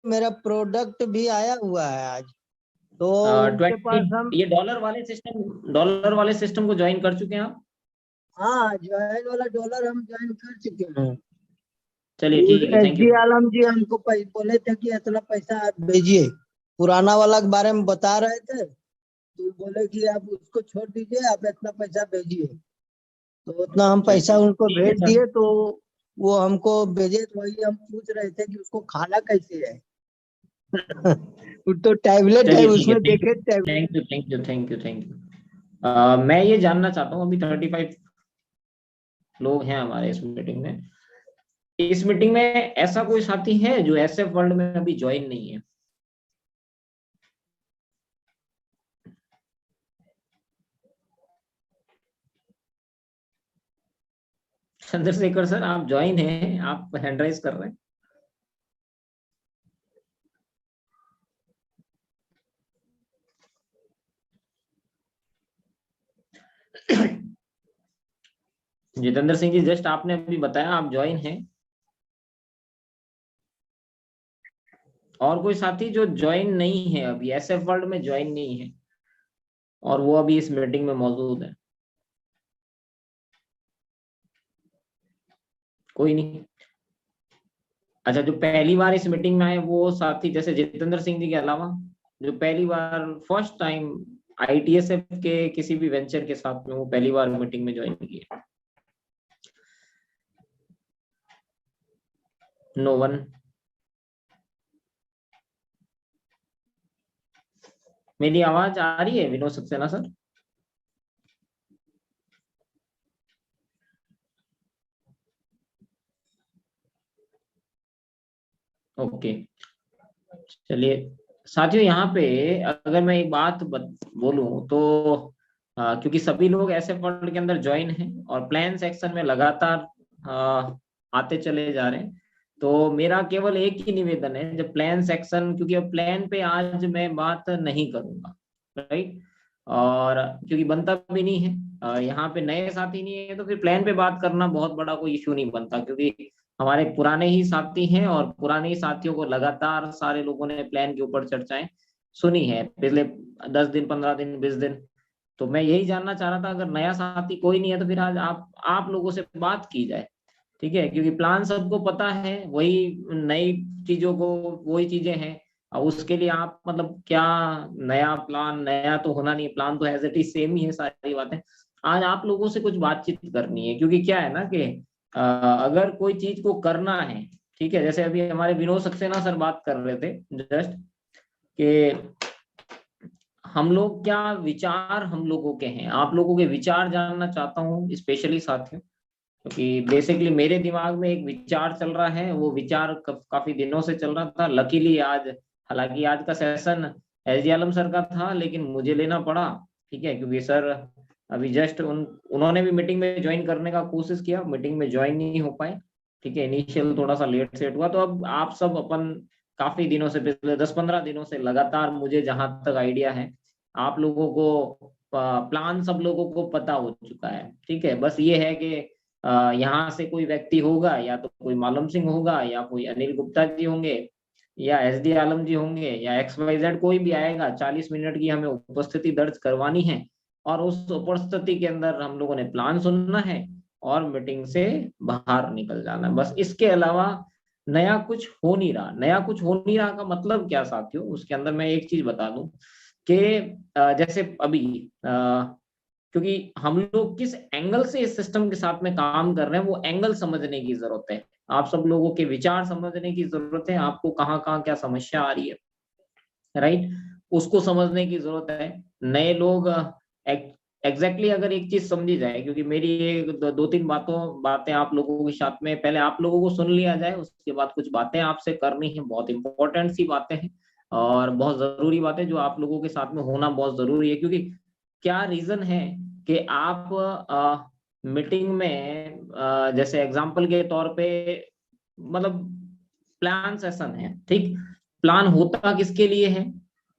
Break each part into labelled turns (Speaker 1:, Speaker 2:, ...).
Speaker 1: मेरा प्रोडक्ट भी आया हुआ है आज, तो उनके
Speaker 2: 20
Speaker 1: पास हम
Speaker 2: ये डॉलर वाले सिस्टम को ज्वाइन कर चुके हैं आप?
Speaker 1: हाँ ज्वाइन वाला डॉलर हम ज्वाइन कर चुके हैं।
Speaker 2: चलिए ठीक है, थैंक
Speaker 1: एसडी
Speaker 2: यू।
Speaker 1: आलम जी हमको बोले थे कि इतना पैसा आप भेजिए, पुराना वाला के बारे में बता रहे थे, तो बोले कि आप उसको छोड़ दीजिए, आप इतना पैसा भेजिए। तो उतना हम पैसा
Speaker 2: चलिए
Speaker 1: उनको
Speaker 2: ठीक है
Speaker 1: भेज
Speaker 2: सर।
Speaker 1: दिए, तो वो हमको भेजे, तो वही हम पूछ रहे थे कि उसको खाना कैसे है। वो तो टैबलेट है,
Speaker 2: चलिए ठीक है,
Speaker 1: उसमें
Speaker 2: थैंक
Speaker 1: देखे
Speaker 2: you
Speaker 1: tablet.
Speaker 2: Thank you thank you thank you thank you. मैं ये जानना चाहता हूँ, अभी 35 लोग हैं हमारे इस मीटिंग में। इस मीटिंग में ऐसा कोई साथी है जो एसएफ वर्ल्ड में अभी ज्वाइन नहीं है? चंद्रशेखर सर, आप ज्वाइन हैं, आप हैंड राइज कर रहे हैं। जितेंद्र सिंह जी, जस्ट आपने अभी बताया आप ज्वाइन हैं। और कोई साथी जो ज्वाइन नहीं है, अभी एसएफ वर्ल्ड में ज्वाइन नहीं है और वो अभी इस मीटिंग में मौजूद है? कोई नहीं। अच्छा, जो पहली बार इस मीटिंग में आए वो साथी, जैसे जितेंद्र सिंह जी के अलावा, जो पहली बार फर्स्ट टाइम आईटीएसएफ के किसी भी वेंचर के साथ में वो पहली बार मीटिंग में ज्वाइन किए? No one. मेरी आवाज आ रही है विनोद सक्सेना सर? ओके। चलिए साथियों, यहाँ पे अगर मैं एक बात बोलूं तो क्योंकि सभी लोग ऐसे वर्ल्ड के अंदर ज्वाइन हैं और प्लान सेक्शन में लगातार आते चले जा रहे हैं, तो मेरा केवल एक ही निवेदन है, जब प्लान सेक्शन, क्योंकि अब प्लान पे आज मैं बात नहीं करूंगा, राइट, और क्योंकि बनता भी नहीं है, यहाँ पे नए साथी नहीं है, तो फिर प्लान पे बात करना बहुत बड़ा कोई इश्यू नहीं बनता, क्योंकि हमारे पुराने ही साथी हैं और पुराने ही साथियों को लगातार सारे लोगों ने प्लान के ऊपर चर्चाएं सुनी है पिछले 10 दिन, 15 दिन, 20 दिन। तो मैं यही जानना चाह रहा था, अगर नया साथी कोई नहीं है तो फिर आज आप लोगों से बात की जाए, ठीक है, क्योंकि प्लान सबको पता है, वही नई चीजों को, वही चीजें हैं। और उसके लिए आप मतलब क्या, नया प्लान, नया तो होना नहीं, प्लान तो एज इट इज सेम ही है सारी बातें। आज आप लोगों से कुछ बातचीत करनी है, क्योंकि क्या है ना कि अगर कोई चीज को करना है, ठीक है, जैसे अभी हमारे विनोद सक्सेना सर बात कर रहे थे जस्ट, कि हम लोग क्या विचार हम लोगों के हैं, आप लोगों के विचार जानना चाहता हूँ स्पेशली साथियों, क्योंकि बेसिकली मेरे दिमाग में एक विचार चल रहा है, वो विचार काफी दिनों से चल रहा था। लकीली आज, हालांकि आज का सेशन एसडी आलम सर का था, लेकिन मुझे लेना पड़ा, ठीक है, क्योंकि सर अभी जस्ट उन्होंने भी मीटिंग में ज्वाइन करने का कोशिश किया, मीटिंग में ज्वाइन नहीं हो पाए, ठीक है, इनिशियल थोड़ा सा लेट सेट हुआ। तो अब आप सब अपन काफी दिनों से, पिछले 10-15 दिनों से लगातार, मुझे जहां तक आइडिया है, आप लोगों को प्लान सब लोगों को पता हो चुका है, ठीक है, बस ये है कि यहाँ से कोई व्यक्ति होगा, या तो कोई मालूम सिंह होगा, या कोई अनिल गुप्ता जी होंगे, या एसडी आलम जी होंगे, या XYZ कोई भी आएगा, 40 मिनट की हमें उपस्थिति दर्ज करवानी है, और उस उपस्थिति के अंदर हम लोगों ने प्लान सुनना है और मीटिंग से बाहर निकल जाना है, बस। इसके अलावा नया कुछ हो नहीं रहा। नया कुछ हो नहीं रहा का मतलब क्या साथियों, उसके अंदर मैं एक चीज बता दूं कि जैसे अभी क्योंकि हम लोग किस एंगल से इस सिस्टम के साथ में काम कर रहे हैं, वो एंगल समझने की जरूरत है। आप सब लोगों के विचार समझने की जरूरत है, आपको कहाँ कहाँ क्या समस्या आ रही है, राइट, उसको समझने की जरूरत है। नए लोग एग्जैक्टली अगर एक चीज समझी जाए, क्योंकि मेरी एक दो तीन बातें आप लोगों के साथ में, पहले आप लोगों को सुन लिया जाए, उसके बाद कुछ बातें आपसे करनी है, बहुत इंपॉर्टेंट सी बातें हैं और बहुत जरूरी बातें जो आप लोगों के साथ में होना बहुत जरूरी है। क्योंकि क्या रीजन है कि आप मीटिंग में जैसे एग्जांपल के तौर पे, मतलब प्लान सेशन है, ठीक, प्लान होता किसके लिए है?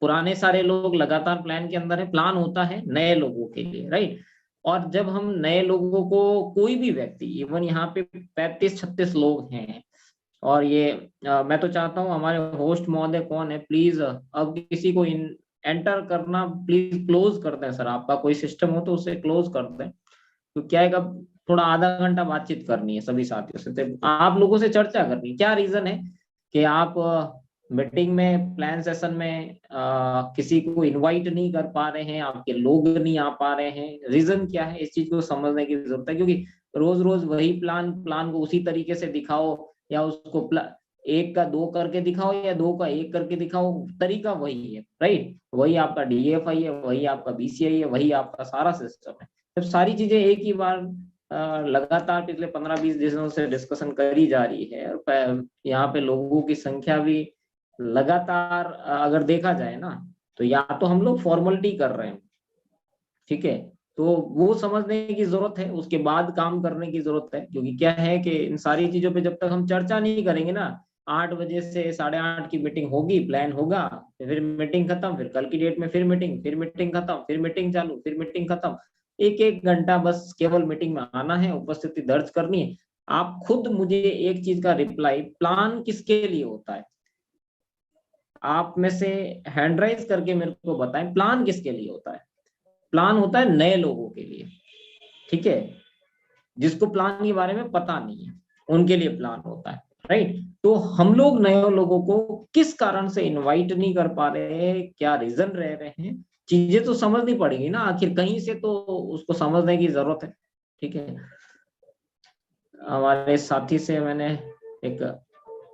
Speaker 2: पुराने सारे लोग लगातार प्लान के अंदर है, प्लान होता है नए लोगों के लिए, राइट। और जब हम नए लोगों को, कोई भी व्यक्ति, इवन यहाँ पे 35-36 लोग हैं, और ये मैं तो चाहता हूँ हमारे होस्ट महोदय कौन है, प्लीज अब किसी को एंटर करना प्लीज क्लोज कर दें सर, आपका कोई सिस्टम हो तो उसे क्लोज कर दें। तो क्या है कि अब थोड़ा आधा घंटा बातचीत करनी है सभी साथियों से, तो आप लोगों से चर्चा करनी है क्या रीजन है कि आप मीटिंग में, प्लान सेशन में किसी को इनवाइट नहीं कर पा रहे हैं, आपके लोग नहीं आ पा रहे हैं, रीजन क्या है, इस चीज को समझने की जरूरत है। क्योंकि रोज रोज वही प्लान को उसी तरीके से दिखाओ, या उसको एक का दो करके दिखाओ या दो का एक करके दिखाओ, तरीका वही है, राइट? वही आपका डीएफआई है, वही आपका बीसीआई है, वही आपका सारा सिस्टम है। जब सारी चीजें एक ही बार लगातार पिछले 15-20 दिनों से डिस्कशन करी जा रही है, और यहाँ पे लोगों की संख्या भी लगातार अगर देखा जाए ना, तो या तो हम लोग फॉर्मेलिटी कर रहे हैं, ठीक है, तो वो समझने की जरूरत है, उसके बाद काम करने की जरूरत है। क्योंकि क्या है कि इन सारी चीजों पे जब तक हम चर्चा नहीं करेंगे ना, 8 बजे से 8:30 की मीटिंग होगी, प्लान होगा, फिर मीटिंग खत्म, फिर कल की डेट में फिर मीटिंग खत्म, फिर मीटिंग चालू, फिर मीटिंग खत्म। एक एक घंटा बस केवल मीटिंग में आना है, उपस्थिति दर्ज करनी है। आप खुद मुझे एक चीज का रिप्लाई, प्लान किसके लिए होता है, आप में से हैंड राइज करके मेरे को बताएं, प्लान किसके लिए होता है? प्लान होता है नए लोगों के लिए, ठीक है, जिसको प्लान के बारे में पता नहीं है, उनके लिए प्लान होता है, राइट? तो हम लोग नए लोगों को किस कारण से इनवाइट नहीं कर पा रहे, क्या रीजन रह रहे हैं, चीजें तो समझनी पड़ेगी ना, आखिर कहीं से तो उसको समझने की जरूरत है, ठीक है। हमारे साथी से मैंने एक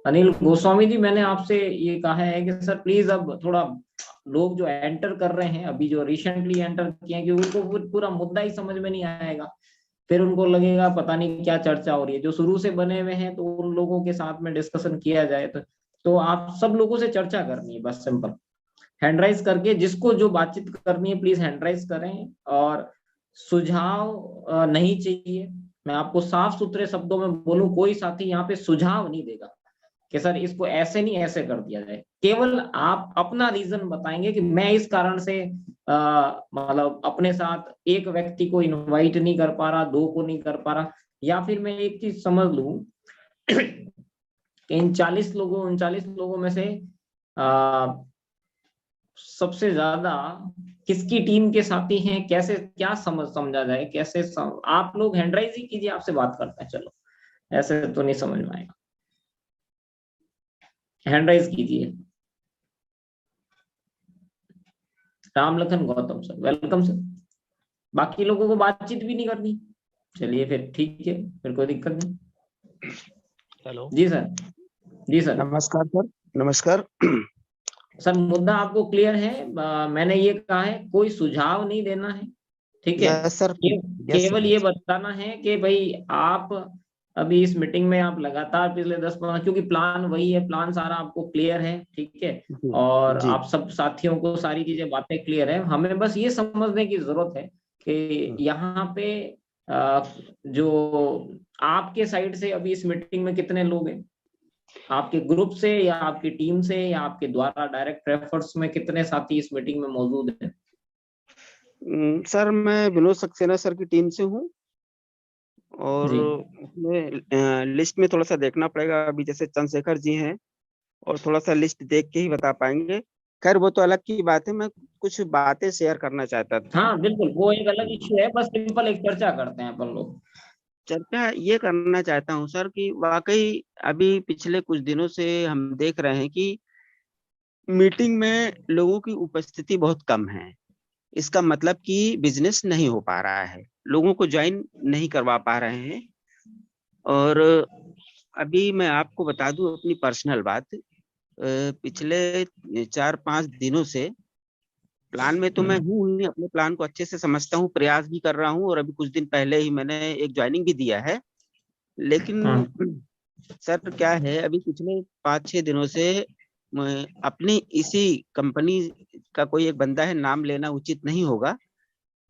Speaker 2: अनिल गोस्वामी जी, मैंने आपसे ये कहा है कि सर प्लीज अब थोड़ा लोग जो एंटर कर रहे हैं, अभी जो रिसेंटली एंटर किए हैं, क्योंकि उनको पूरा मुद्दा ही समझ में नहीं आएगा, फिर उनको लगेगा पता नहीं क्या चर्चा हो रही है। जो शुरू से बने हुए हैं तो उन लोगों के साथ में डिस्कशन किया जाए, तो आप सब लोगों से चर्चा करनी है, बस सिंपल हैंड राइज करके, जिसको जो बातचीत करनी है प्लीज हैंड राइज करें। और सुझाव नहीं चाहिए, मैं आपको साफ सुथरे शब्दों में बोलूं, कोई साथी यहाँ पे सुझाव नहीं देगा कि सर इसको ऐसे नहीं ऐसे कर दिया जाए। केवल आप अपना रीजन बताएंगे कि मैं इस कारण से मतलब अपने साथ एक व्यक्ति को इनवाइट नहीं कर पा रहा, दो को नहीं कर पा रहा, या फिर मैं एक चीज समझ लूं इन 39 लोगों में से सबसे ज्यादा किसकी टीम के साथी हैं, कैसे क्या समझा जाए, कैसे आप लोग हैंड राइज ही कीजिए, आपसे बात करते हैं, चलो ऐसे तो नहीं समझ में आएगा, हैंड राइज कीजिए। Ram Lakhan Gautam sir, welcome sir. बाकी लोगों को बातचीत भी नहीं करनी, चलिए फिर ठीक है, फिर कोई दिक्कत नहीं।
Speaker 3: हेलो
Speaker 2: जी सर, जी सर।
Speaker 3: नमस्कार सर। नमस्कार
Speaker 2: सर मुद्दा आपको क्लियर है? मैंने ये कहा है कोई सुझाव नहीं देना है, ठीक है,
Speaker 3: यस सर।
Speaker 2: केवल ये बताना है कि भाई आप अभी इस मीटिंग में आप लगातार पिछले 10-15, क्योंकि प्लान वही है, प्लान सारा आपको क्लियर है, ठीक है, और
Speaker 3: जी
Speaker 2: आप सब साथियों को सारी चीजें बातें क्लियर है। हमें बस ये समझने की जरूरत है कि यहाँ पे जो आपके साइड से अभी इस मीटिंग में कितने लोग हैं, आपके ग्रुप से या आपकी टीम से या आपके द्वारा डायरेक्ट रेफर्स में कितने साथी इस मीटिंग में मौजूद हैं?
Speaker 3: सर मैं विनोद सक्सेना सर की टीम से हूँ, और उसमें लिस्ट में थोड़ा सा देखना पड़ेगा, अभी जैसे चंद्रशेखर जी हैं, और थोड़ा सा लिस्ट देख के ही बता पाएंगे। खैर वो तो अलग की बात है, मैं कुछ बातें शेयर करना चाहता था।
Speaker 2: हाँ बिल्कुल, वो एक अलग इश्यू है, बस सिंपल एक चर्चा करते हैं अपन लोग।
Speaker 3: चर्चा ये करना चाहता हूँ सर कि वाकई अभी पिछले कुछ दिनों से हम देख रहे हैं कि मीटिंग में लोगों की उपस्थिति बहुत कम है। इसका मतलब कि बिजनेस नहीं हो पा रहा है, लोगों को ज्वाइन नहीं करवा पा रहे हैं। और अभी मैं आपको बता दूं अपनी पर्सनल बात, पिछले 4-5 दिनों से प्लान में तो मैं हूँ ही, अपने प्लान को अच्छे से समझता हूँ, प्रयास भी कर रहा हूँ, और अभी कुछ दिन पहले ही मैंने एक ज्वाइनिंग भी दिया है। लेकिन सर क्या है, अभी पिछले 5-6 दिनों से मैं अपनी इसी कंपनी का कोई एक बंदा है, नाम लेना उचित नहीं होगा,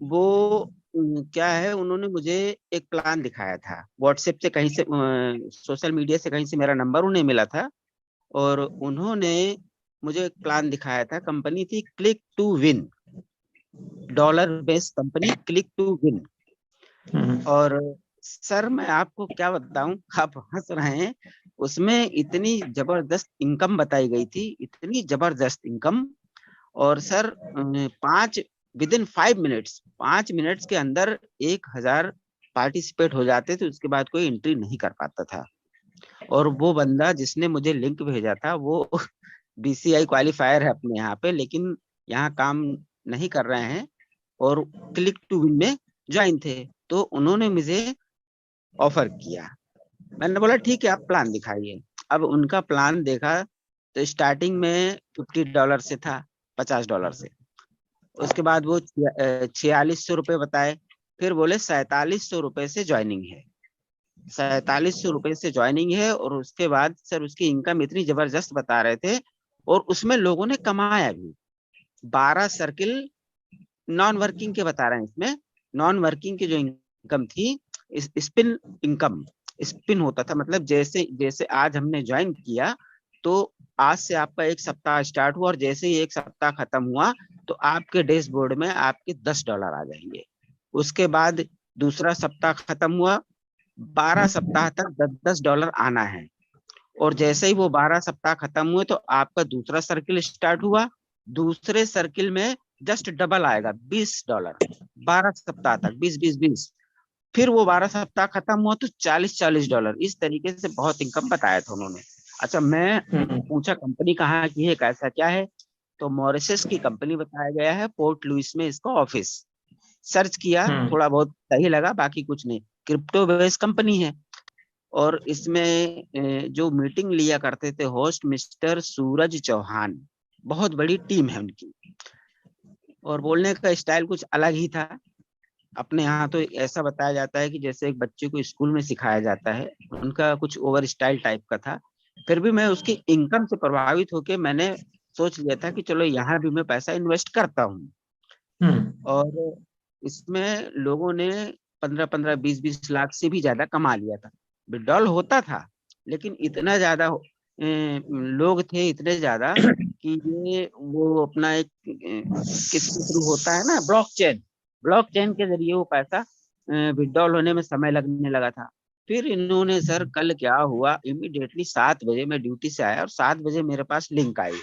Speaker 3: वो क्या है, उन्होंने मुझे एक प्लान दिखाया था व्हाट्सएप से, कहीं से सोशल मीडिया से कहीं से मेरा नंबर उन्हें मिला था, और उन्होंने मुझे एक प्लान दिखाया था। कंपनी थी click to win, dollar based company click to win. और सर मैं आपको क्या बताऊं, आप हंस रहे हैं, उसमें इतनी जबरदस्त इनकम बताई गई थी, इतनी जबरदस्त इनकम। और सर 5 मिनट्स के अंदर 1000 पार्टिसिपेट हो जाते थे, उसके बाद कोई एंट्री नहीं कर पाता था। और वो बंदा जिसने मुझे लिंक भेजा था वो बीसीआई क्वालिफायर है अपने यहाँ पे, लेकिन यहाँ काम नहीं कर रहे हैं और क्लिक टू विन में ज्वाइन थे। तो उन्होंने मुझे ऑफर किया, मैंने बोला ठीक है आप प्लान दिखाइए। अब उनका प्लान देखा तो स्टार्टिंग में $50 से था, $50 से। उसके बाद वो 4600 रुपये बताए, फिर बोले 4700 रुपये से ज्वाइनिंग है, 4700 रुपये से ज्वाइनिंग है। और उसके बाद सर उसकी इनकम इतनी जबरदस्त बता रहे थे, और उसमें लोगों ने कमाया भी। 12 सर्किल नॉन वर्किंग के बता रहे हैं, इसमें नॉन वर्किंग की जो इनकम थी, स्पिन इनकम, स्पिन होता था, मतलब जैसे जैसे आज हमने ज्वाइन किया तो आज से आपका 1 सप्ताह स्टार्ट हुआ और जैसे ही 1 सप्ताह खत्म हुआ तो आपके डैशबोर्ड में आपके $10 आ जाएंगे। उसके बाद दूसरा सप्ताह खत्म हुआ, 12 सप्ताह तक $10 आना है। और जैसे ही वो 12 सप्ताह खत्म हुए तो आपका दूसरा सर्किल स्टार्ट हुआ, दूसरे सर्किल में जस्ट डबल आएगा, $20, 12 सप्ताह तक 20। फिर वो 12 सप्ताह खत्म हुआ तो $40। इस तरीके से बहुत इनकम बताया था उन्होंने। अच्छा, मैं पूछा कंपनी कहाँ की है, कैसा क्या है, तो मॉरिशस की कंपनी बताया गया है, पोर्ट लुइस में इसका ऑफिस। सर्च किया, थोड़ा बहुत सही लगा, बाकी कुछ नहीं। क्रिप्टो बेस्ड कंपनी है। और इसमें जो मीटिंग लिया करते थे होस्ट मिस्टर सूरज चौहान, बहुत बड़ी टीम है उनकी। और बोलने का स्टाइल कुछ अलग ही था। अपने यहाँ तो ऐसा बताया जाता है कि जैसे एक बच्चे को स्कूल में सिखाया जाता है, उनका कुछ ओवर स्टाइल टाइप का था। फिर भी मैं उसकी इनकम से प्रभावित होकर मैंने सोच लिया था कि चलो यहाँ भी मैं पैसा इन्वेस्ट करता हूँ। और इसमें लोगों ने 15-15, 20-20 लाख से भी ज्यादा कमा लिया था। विड्रॉल होता था, लेकिन इतना ज्यादा लोग थे, इतने ज्यादा कि ये वो अपना एक किसके थ्रू होता है ना, ब्लॉकचेन के जरिए वो पैसा विड्रॉल होने में समय लगने लगा था। फिर इन्होंने सर कल क्या हुआ, इमीडिएटली 7 बजे मैं ड्यूटी से आया और 7 बजे मेरे पास लिंक आई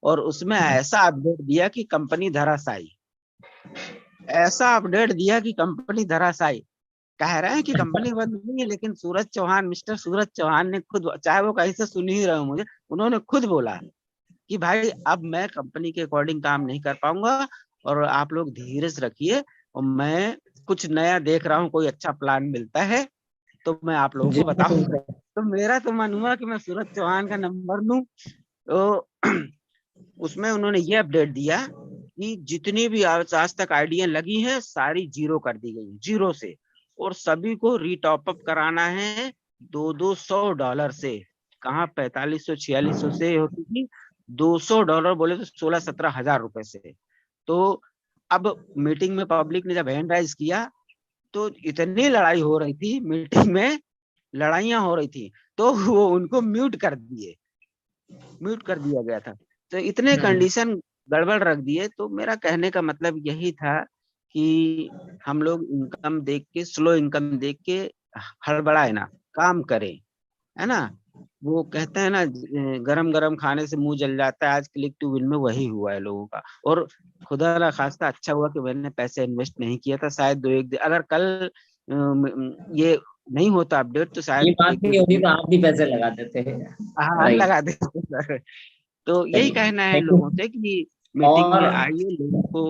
Speaker 3: और उसमें ऐसा अपडेट दिया कि कंपनी धराशायी, ऐसा अपडेट दिया कि कंपनी धराशायी। कह रहे हैं कि कंपनी बंद नहीं है, लेकिन सूरज चौहान, मिस्टर सूरज चौहान ने खुद, चाहे वो कहीं से सुन ही रहे हो मुझे, उन्होंने खुद बोला कि भाई अब मैं कंपनी के अकॉर्डिंग काम नहीं कर पाऊंगा और आप लोग धीरज रखिए और मैं कुछ नया देख रहा हूँ, कोई अच्छा प्लान मिलता है तो मैं आप लोगों को बताऊंगा। तो मेरा तो मन हुआ कि मैं सूरज चौहान का नंबर लूं। तो उसमें उन्होंने ये अपडेट दिया कि जितनी भी आज तक आईडियां लगी है सारी जीरो कर दी गई, जीरो से, और सभी को रीटॉप अप कराना है $200 से। कहाँ 4500-4600 से होती थी, $200 बोले तो 16-17 हजार रुपए से। तो अब मीटिंग में पब्लिक ने जब हैंड राइज किया तो इतनी लड़ाई हो रही थी, मीटिंग में लड़ाइयां हो रही थी, तो वो उनको म्यूट कर दिया गया था। तो इतने कंडीशन गड़बड़ रख दिए। तो मेरा कहने का मतलब यही था कि हम लोग इनकम देख के, स्लो इनकम देख के हड़बड़ाए ना, काम करें, है ना। वो कहते हैं ना, गरम गरम खाने से मुंह जल जाता है। आज क्लिक टू विन में वही हुआ है लोगों का। और खुदा ना खास्ता अच्छा हुआ कि मैंने पैसे इन्वेस्ट नहीं किया था। शायद 2-1 दिन, अगर कल ये नहीं होता अपडेट तो शायद
Speaker 2: ये बात नहीं होती तो आप भी पैसे लगा देते हैं।
Speaker 3: हाँ, लगा देते सर। तो यही कहना है लोगों से कि मीटिंग में आइए, लोगों को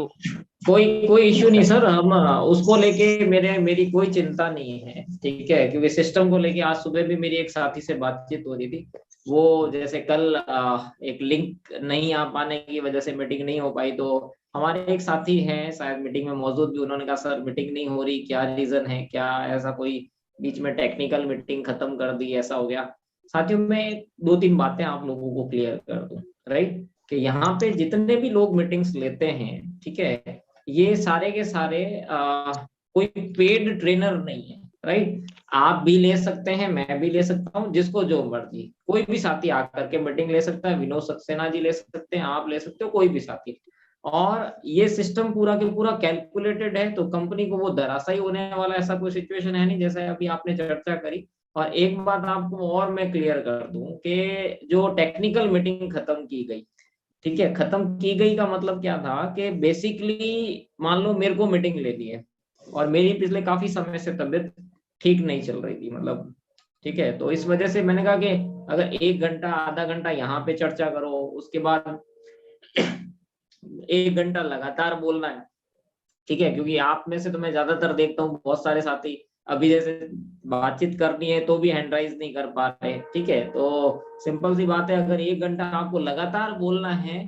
Speaker 2: कोई इश्यू नहीं सर, हम उसको लेके मेरी कोई चिंता नहीं है, ठीक है। क्योंकि सिस्टम को लेके आज सुबह भी मेरी एक साथी से बातचीत हो रही थी। वो जैसे कल एक लिंक नहीं आ पाने की वजह से मीटिंग नहीं हो पाई, तो हमारे एक साथी हैं शायद मीटिंग में मौजूद भी, उन्होंने कहा सर मीटिंग नहीं हो रही, क्या रीजन है, क्या ऐसा कोई बीच में टेक्निकल मीटिंग खत्म कर दी, ऐसा हो गया। साथियों, मैं 2-3 बातें आप लोगों को क्लियर कर दूं, राइट। कि यहाँ पे जितने भी लोग मीटिंग्स लेते हैं, ठीक है, ये सारे के सारे कोई पेड ट्रेनर नहीं है, राइट। आप भी ले सकते हैं, मैं भी ले सकता हूँ, जिसको जो मर्जी, कोई भी साथी आकर के मीटिंग ले सकता है। विनोद सक्सेना जी ले सकते हैं, आप ले सकते हो, कोई भी साथी। और ये सिस्टम पूरा के पूरा कैलकुलेटेड है, तो कंपनी को वो धराशायी होने वाला ऐसा कोई सिचुएशन है नहीं, जैसे अभी आपने चर्चा करी। और एक बात आपको और मैं क्लियर कर दूं कि जो टेक्निकल मीटिंग खत्म की गई, ठीक है, खत्म की गई का मतलब क्या था कि बेसिकली मान लो मेरे को मीटिंग लेनी है और मेरी पिछले काफी समय से तबीयत ठीक नहीं चल रही थी, मतलब ठीक है, तो इस वजह से मैंने कहा कि अगर 1 घंटा आधा घंटा यहाँ पे चर्चा करो, उसके बाद 1 घंटा लगातार बोलना है, ठीक है, क्योंकि आप में से तो मैं ज्यादातर देखता हूँ बहुत सारे साथी अभी जैसे बातचीत करनी है तो भी हैंड राइज नहीं कर पा रहे, ठीक है, तो सिंपल सी बात है, अगर 1 घंटा आपको लगातार बोलना है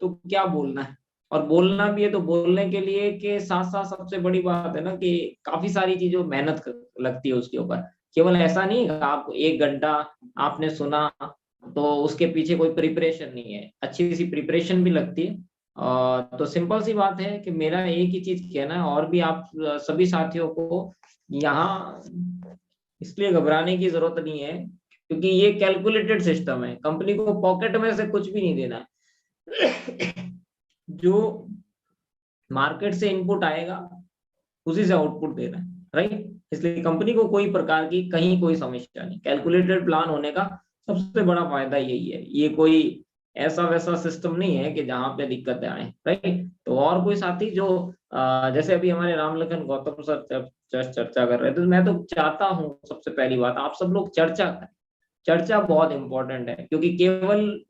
Speaker 2: तो क्या बोलना है, और बोलना भी है तो बोलने के लिए के साथ साथ सबसे बड़ी बात है ना कि काफी सारी चीजों मेहनत लगती है उसके ऊपर। केवल ऐसा नहीं है आप 1 घंटा आपने सुना तो उसके पीछे कोई प्रिपरेशन नहीं है, अच्छी सी प्रिपरेशन भी लगती है। तो सिंपल सी बात है कि मेरा एक ही चीज कहना है, और भी आप सभी साथियों को यहाँ इसलिए घबराने की जरूरत नहीं है क्योंकि ये कैलकुलेटेड सिस्टम है, कंपनी को पॉकेट में से कुछ भी नहीं देना है। जो मार्केट से इनपुट आएगा उसी से आउटपुट देना है, राइट, इसलिए कंपनी को कोई प्रकार की कहीं कोई समस्या नहीं, कैलकुलेटेड प्लान होने का सबसे बड़ा फायदा यही है, ये कोई ऐसा वैसा सिस्टम नहीं है कि जहां पे दिक्कतें आए, राइट। तो और कोई साथी जो जैसे अभी हमारे रामलखन गौतम सर चर्चा कर रहे थे, तो मैं तो चाहता हूँ सबसे पहली बात आप सब लोग चर्चा करें, चर्चा बहुत इंपॉर्टेंट है, क्योंकि केवल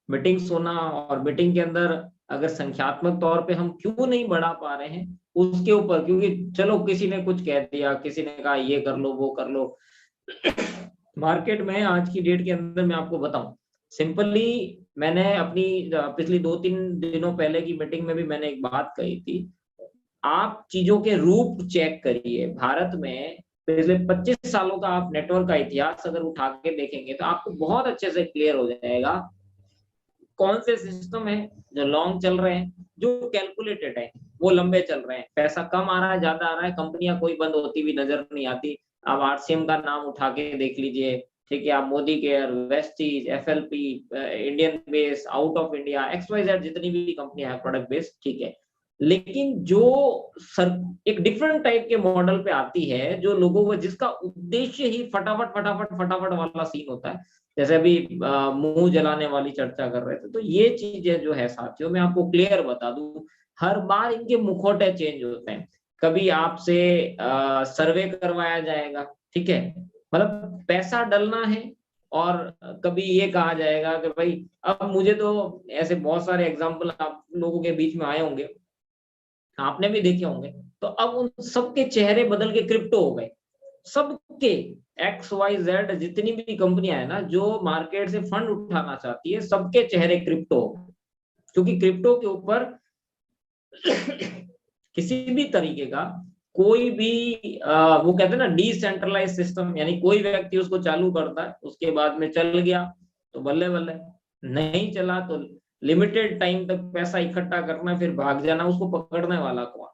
Speaker 2: मीटिंग सुना और मीटिंग के अंदर अगर संख्यात्मक तौर पे हम क्यों नहीं बढ़ा पा रहे हैं उसके ऊपर, क्योंकि चलो किसी ने कुछ कह दिया, किसी ने कहा ये कर लो वो कर लो, मार्केट में आज की डेट के अंदर मैं आपको बताऊं सिंपली, मैंने अपनी पिछली 2-3 दिनों पहले की मीटिंग में भी मैंने एक बात कही थी, आप चीजों के रूप चेक करिए। भारत में पिछले 25 सालों का आप नेटवर्क का इतिहास अगर उठा के देखेंगे तो आपको बहुत अच्छे से क्लियर हो जाएगा कौन से सिस्टम है जो लॉन्ग चल रहे हैं, जो कैलकुलेटेड है वो लंबे चल रहे हैं, पैसा कम आ रहा है ज्यादा आ रहा है, कंपनियां कोई बंद होती हुई नजर नहीं आती। आप आरसीएम का नाम उठा के देख लीजिए, ठीक है, आप Modi care, Vestige, FLP, Indian base, out of India, XYZ जितनी भी कंपनियां हैं प्रोडक्ट बेस्ड, ठीक है, लेकिन जो सर एक डिफरेंट टाइप के मॉडल पे आती है जो लोगों को, जिसका उद्देश्य ही फटाफट फटाफट फटाफट वाला सीन होता है, जैसे अभी मुंह जलाने वाली चर्चा कर रहे थे, तो ये चीजें जो है साथियों मैं आपको क्लियर बता दूं, हर बार इनके मुखौटे चेंज होते हैं, कभी आपसे सर्वे करवाया जाएगा, ठीक है, मतलब पैसा डलना है, और कभी ये कहा जाएगा कि भाई अब मुझे तो, ऐसे बहुत सारे एग्जांपल आप लोगों के बीच में आए होंगे, आपने भी देखे होंगे, तो अब उन सबके चेहरे बदल के क्रिप्टो हो गए, सबके XYZ जितनी भी कंपनियां है ना जो मार्केट से फंड उठाना चाहती है, सबके चेहरे क्रिप्टो, क्योंकि क्रिप्टो के ऊपर किसी भी तरीके का कोई भी वो कहते हैं ना डिसेंट्रलाइज सिस्टम, यानी कोई व्यक्ति उसको चालू करता है उसके बाद में चल गया तो बल्ले बल्ले, नहीं चला तो लिमिटेड टाइम तक पैसा इकट्ठा करना फिर भाग जाना, उसको पकड़ने वाला कौन है।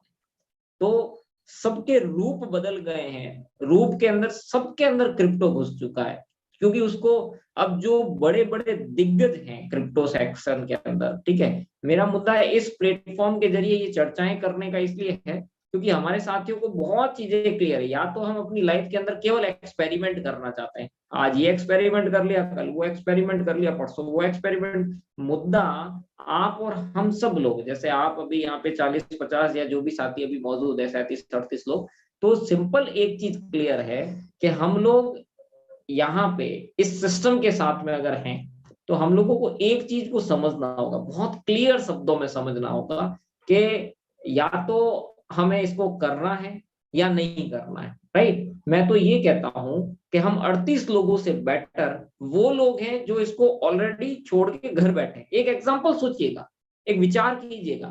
Speaker 2: तो सबके रूप बदल गए हैं, रूप के अंदर सबके अंदर क्रिप्टो घुस चुका है, क्योंकि उसको अब जो बड़े बड़े दिग्गज हैं क्रिप्टो सेक्शन के अंदर, ठीक है, मेरा मुद्दा है इस प्लेटफॉर्म के जरिए ये चर्चाएं करने का इसलिए है क्योंकि हमारे साथियों को बहुत चीजें क्लियर है, या तो हम अपनी लाइफ के अंदर केवल एक्सपेरिमेंट करना चाहते हैं, आज ये एक्सपेरिमेंट कर लिया, कल वो एक्सपेरिमेंट कर लिया, परसों वो एक्सपेरिमेंट, मुद्दा आप और हम सब लोग, जैसे आप अभी यहाँ पे 40-50 या जो भी साथी अभी मौजूद है 37-38 लोग, तो सिंपल एक चीज क्लियर है कि हम लोग यहाँ पे इस सिस्टम के साथ में अगर हैं तो हम लोगों को एक चीज को समझना होगा, बहुत क्लियर शब्दों में समझना होगा कि या तो हमें इसको करना है या नहीं करना है, राइट। मैं तो ये कहता हूं कि हम 38 लोगों से बेटर वो लोग हैं जो इसको ऑलरेडी छोड़ के घर बैठे। एक एग्जांपल सोचिएगा, एक विचार कीजिएगा,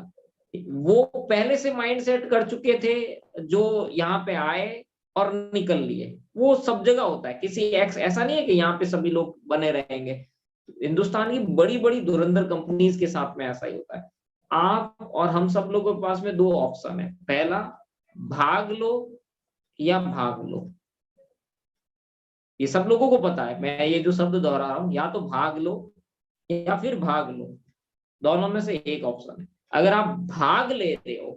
Speaker 2: वो पहले से माइंड सेट कर चुके थे जो यहाँ पे आए और निकल लिए, वो सब जगह होता है, किसी एक्स ऐसा नहीं है कि यहाँ पे सभी लोग बने रहेंगे, हिंदुस्तान की बड़ी बड़ी धुरंधर कंपनीज के साथ में ऐसा ही होता है। आप और हम सब लोगों के पास में 2 ऑप्शन है, पहला भाग लो या भाग लो, ये सब लोगों को पता है, मैं ये जो शब्द दोहरा रहा हूं, या तो भाग लो या फिर भाग लो, दोनों में से एक ऑप्शन है। अगर आप भाग ले रहे हो,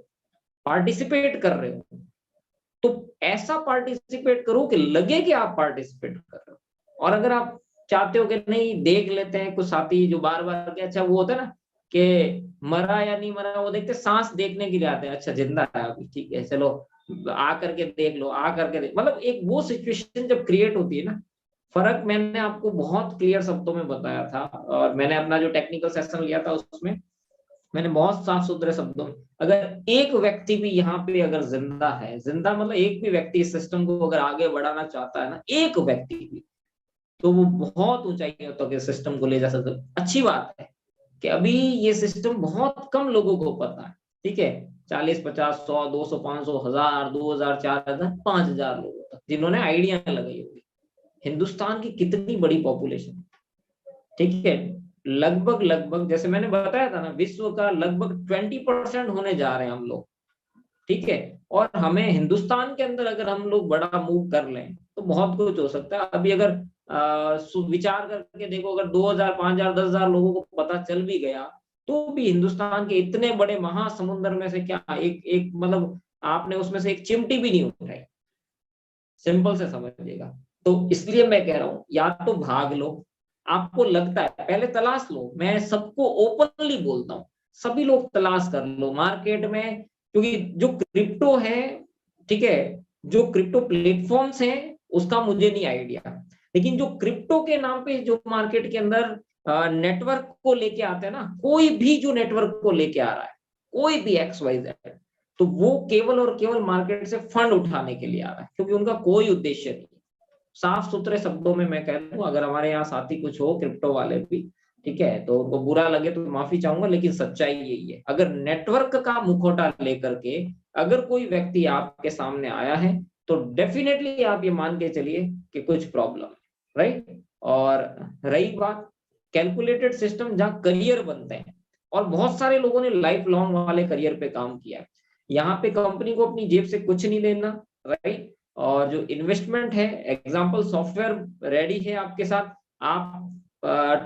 Speaker 2: पार्टिसिपेट कर रहे हो, तो ऐसा पार्टिसिपेट करो कि लगे कि आप पार्टिसिपेट कर रहे हो। और अगर आप चाहते हो कि नहीं, देख लेते हैं, कुछ साथी जो बार बार के, अच्छा वो होता है ना कि मरा या नहीं मरा, वो देखते सांस देखने के लिए आते हैं, अच्छा जिंदा है अभी, ठीक है चलो आ करके देख लो, आ करके देख, मतलब एक वो सिचुएशन जब क्रिएट होती है ना, फर्क मैंने आपको बहुत क्लियर शब्दों में बताया था। और मैंने अपना जो टेक्निकल सेशन लिया था उसमें मैंने बहुत साफ सुथरे शब्दों में, अगर एक व्यक्ति भी यहाँ पे अगर जिंदा है, जिंदा मतलब एक भी व्यक्ति इस सिस्टम को अगर आगे बढ़ाना चाहता है ना, एक व्यक्ति भी, तो वो बहुत ऊंचाइयों तक सिस्टम को ले जा सकता है। अच्छी बात है कि अभी ये सिस्टम बहुत कम लोगों को पता है, ठीक है, 40, 50, 100, 200, 500, 1000, 2000, 4000, 5000 लोगों तक जिन्होंने आइडिया लगाई होगी। हिंदुस्तान की कितनी बड़ी पॉपुलेशन, ठीक है, लगभग लगभग जैसे मैंने बताया था ना, विश्व का लगभग 20% होने जा रहे हैं हम लोग, ठीक है। और हमें हिंदुस्तान के अंदर अगर हम लोग बड़ा मूव कर लें तो बहुत कुछ हो सकता है। अभी अगर विचार करके देखो, अगर 2000, 5000, 10,000 लोगों को पता चल भी गया तो भी हिंदुस्तान के इतने बड़े महासमुंदर में से क्या एक एक मतलब आपने उसमें से एक चिमटी भी नहीं उठाई, सिंपल से समझिएगा। तो इसलिए मैं कह रहा हूं, या तो भाग लो, आपको लगता है पहले तलाश लो, मैं सबको ओपनली बोलता हूं, सभी लोग तलाश कर लो मार्केट में, क्योंकि जो क्रिप्टो है, ठीक है, जो क्रिप्टो प्लेटफॉर्म्स हैं उसका मुझे नहीं आइडिया, लेकिन जो क्रिप्टो के नाम पे जो मार्केट के अंदर नेटवर्क को लेके आते हैं ना, कोई भी जो नेटवर्क को लेके आ रहा है, कोई भी XYZ, तो वो केवल और केवल मार्केट से फंड उठाने के लिए आ रहा है, क्योंकि उनका कोई उद्देश्य नहीं। साफ सुथरे शब्दों में मैं कह दूं, अगर हमारे यहाँ साथी कुछ हो क्रिप्टो वाले भी, ठीक है, तो उनको बुरा लगे तो माफी चाहूंगा, लेकिन सच्चाई यही है। अगर नेटवर्क का मुखौटा लेकर के अगर कोई व्यक्ति आपके सामने आया है तो डेफिनेटली आप ये मान के चलिए कि कुछ प्रॉब्लम है, राइट। और रही बात कैलकुलेटेड सिस्टम जहाँ करियर बनते हैं, और बहुत सारे लोगों ने लाइफ लॉन्ग वाले करियर पे काम किया है, यहाँ पे कंपनी को अपनी जेब से कुछ नहीं देना, राइट। और जो इन्वेस्टमेंट है, एग्जाम्पल सॉफ्टवेयर रेडी है आपके साथ, आप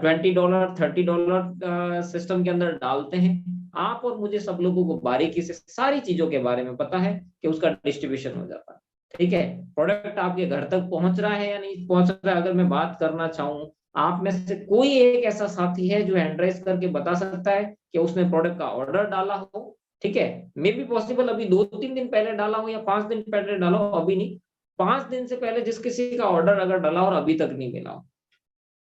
Speaker 2: $20, $30 सिस्टम के अंदर डालते हैं, आप और मुझे सब लोगों को बारीकी से सारी चीजों के बारे में पता है कि उसका डिस्ट्रीब्यूशन हो जाता है, ठीक है। प्रोडक्ट आपके घर तक पहुंच रहा है या नहीं पहुंच रहा है, अगर मैं बात करना चाहूँ, आप में से कोई एक ऐसा साथी है जो हैंड राइज करके बता सकता है कि उसने प्रोडक्ट का ऑर्डर डाला हो, ठीक है, मे बी पॉसिबल अभी 2-3 दिन पहले डाला हो या 5 दिन पहले डाला हो, अभी नहीं, 5 दिन से पहले जिस किसी का ऑर्डर अगर डाला और अभी तक नहीं मिला हो,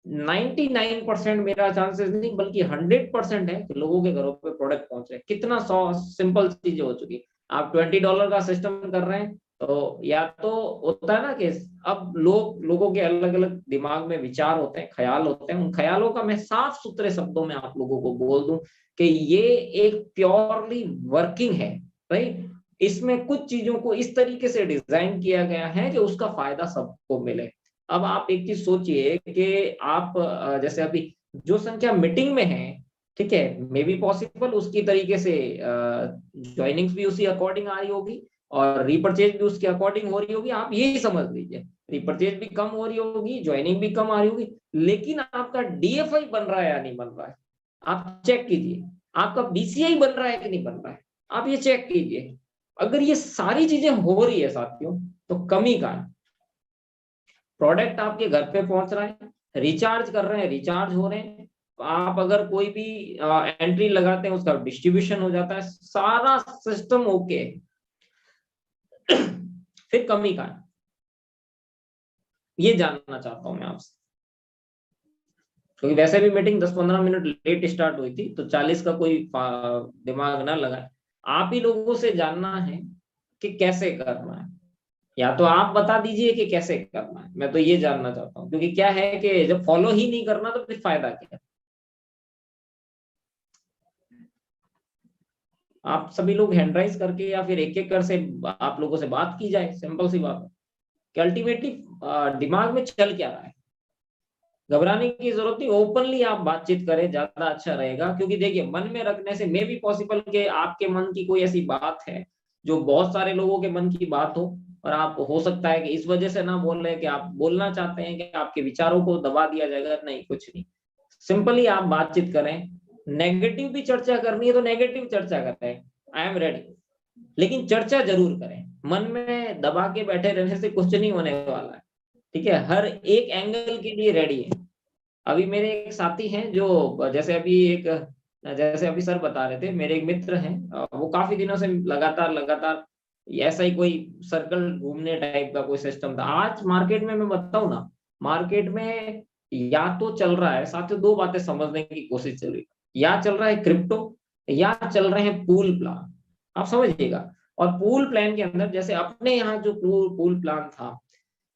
Speaker 2: 99% मेरा चांसेस नहीं बल्कि 100% है कि लोगों के घरों पे प्रोडक्ट पहुंच रहे हैं। कितना सिंपल चीजें हो चुकी, आप $20 का सिस्टम कर रहे हैं, तो या तो होता है ना कि अब लोगों के अलग अलग दिमाग में विचार होते हैं, ख्याल होते हैं, उन ख्यालों का मैं साफ सुथरे शब्दों में आप लोगों को बोल दूं कि ये एक प्योरली वर्किंग है, राइट। इसमें कुछ चीजों को इस तरीके से डिजाइन किया गया है कि उसका फायदा सबको मिले। अब आप एक चीज सोचिए कि आप जैसे अभी जो संख्या मीटिंग में है, ठीक है, मे बी पॉसिबल उसकी तरीके से ज्वाइनिंग्स भी उसी अकॉर्डिंग आ रही होगी और रीपरचेज भी उसके अकॉर्डिंग हो रही होगी, आप यही समझ लीजिए, रीपरचेज भी कम हो रही होगी, ज्वाइनिंग भी कम आ रही होगी, लेकिन आपका DFI बन रहा है या नहीं बन रहा है, आप चेक कीजिए, आपका BCI बन रहा है कि नहीं बन रहा है, आप ये चेक कीजिए। अगर ये सारी चीजें हो रही है साथियों, तो कमी का है, प्रोडक्ट आपके घर पे पहुंच रहा है, रिचार्ज कर रहे हैं, रिचार्ज हो रहे हैं, आप अगर कोई भी एंट्री लगाते हैं उसका डिस्ट्रीब्यूशन हो जाता है, सारा सिस्टम ओके, फिर कमी का है, ये जानना चाहता हूं मैं आपसे, क्योंकि वैसे भी मीटिंग 10-15 मिनट लेट स्टार्ट हुई थी, तो 40 का कोई दिमाग ना लगाए, आप ही लोगों से जानना है कि कैसे करना है, या तो आप बता दीजिए कि कैसे करना है, मैं तो ये जानना चाहता हूँ, क्योंकि क्या है कि जब फॉलो ही नहीं करना तो फिर फायदा क्या। आप सभी लोग हैंड राइज करके या फिर एक एक कर से आप लोगों से बात की जाए, सिंपल सी बात है कि अल्टीमेटली दिमाग में चल क्या रहा है, घबराने की जरूरत नहीं, ओपनली आप बातचीत करें, ज्यादा अच्छा रहेगा। क्योंकि देखिए मन में रखने से मे भी पॉसिबल कि आपके मन की कोई ऐसी बात है जो बहुत सारे लोगों के मन की बात हो, और आप हो सकता है कि इस वजह से ना बोल रहे हैं कि आप बोलना चाहते हैं कि आपके विचारों को दबा दिया जाएगा, नहीं, कुछ नहीं, सिंपली आप बातचीत करें। नेगेटिव भी चर्चा करनी है तो नेगेटिव चर्चा करें, आई एम रेडी, लेकिन चर्चा जरूर करें, मन में दबा के बैठे रहने से कुछ नहीं होने वाला है, ठीक है। हर एक एंगल के लिए रेडी है। अभी मेरे एक साथी हैं जो जैसे अभी सर बता रहे थे, मेरे एक मित्र हैं, वो काफी दिनों से लगातार ऐसा ही कोई सर्कल घूमने टाइप का कोई सिस्टम था। आज मार्केट में मैं बताऊं ना, मार्केट में या तो चल रहा है, साथियों दो बातें समझने की कोशिश चल रही है, या चल रहा है क्रिप्टो या चल रहे हैं पूल प्लान। आप समझिएगा। और पूल प्लान के अंदर जैसे अपने यहाँ जो पूल प्लान था,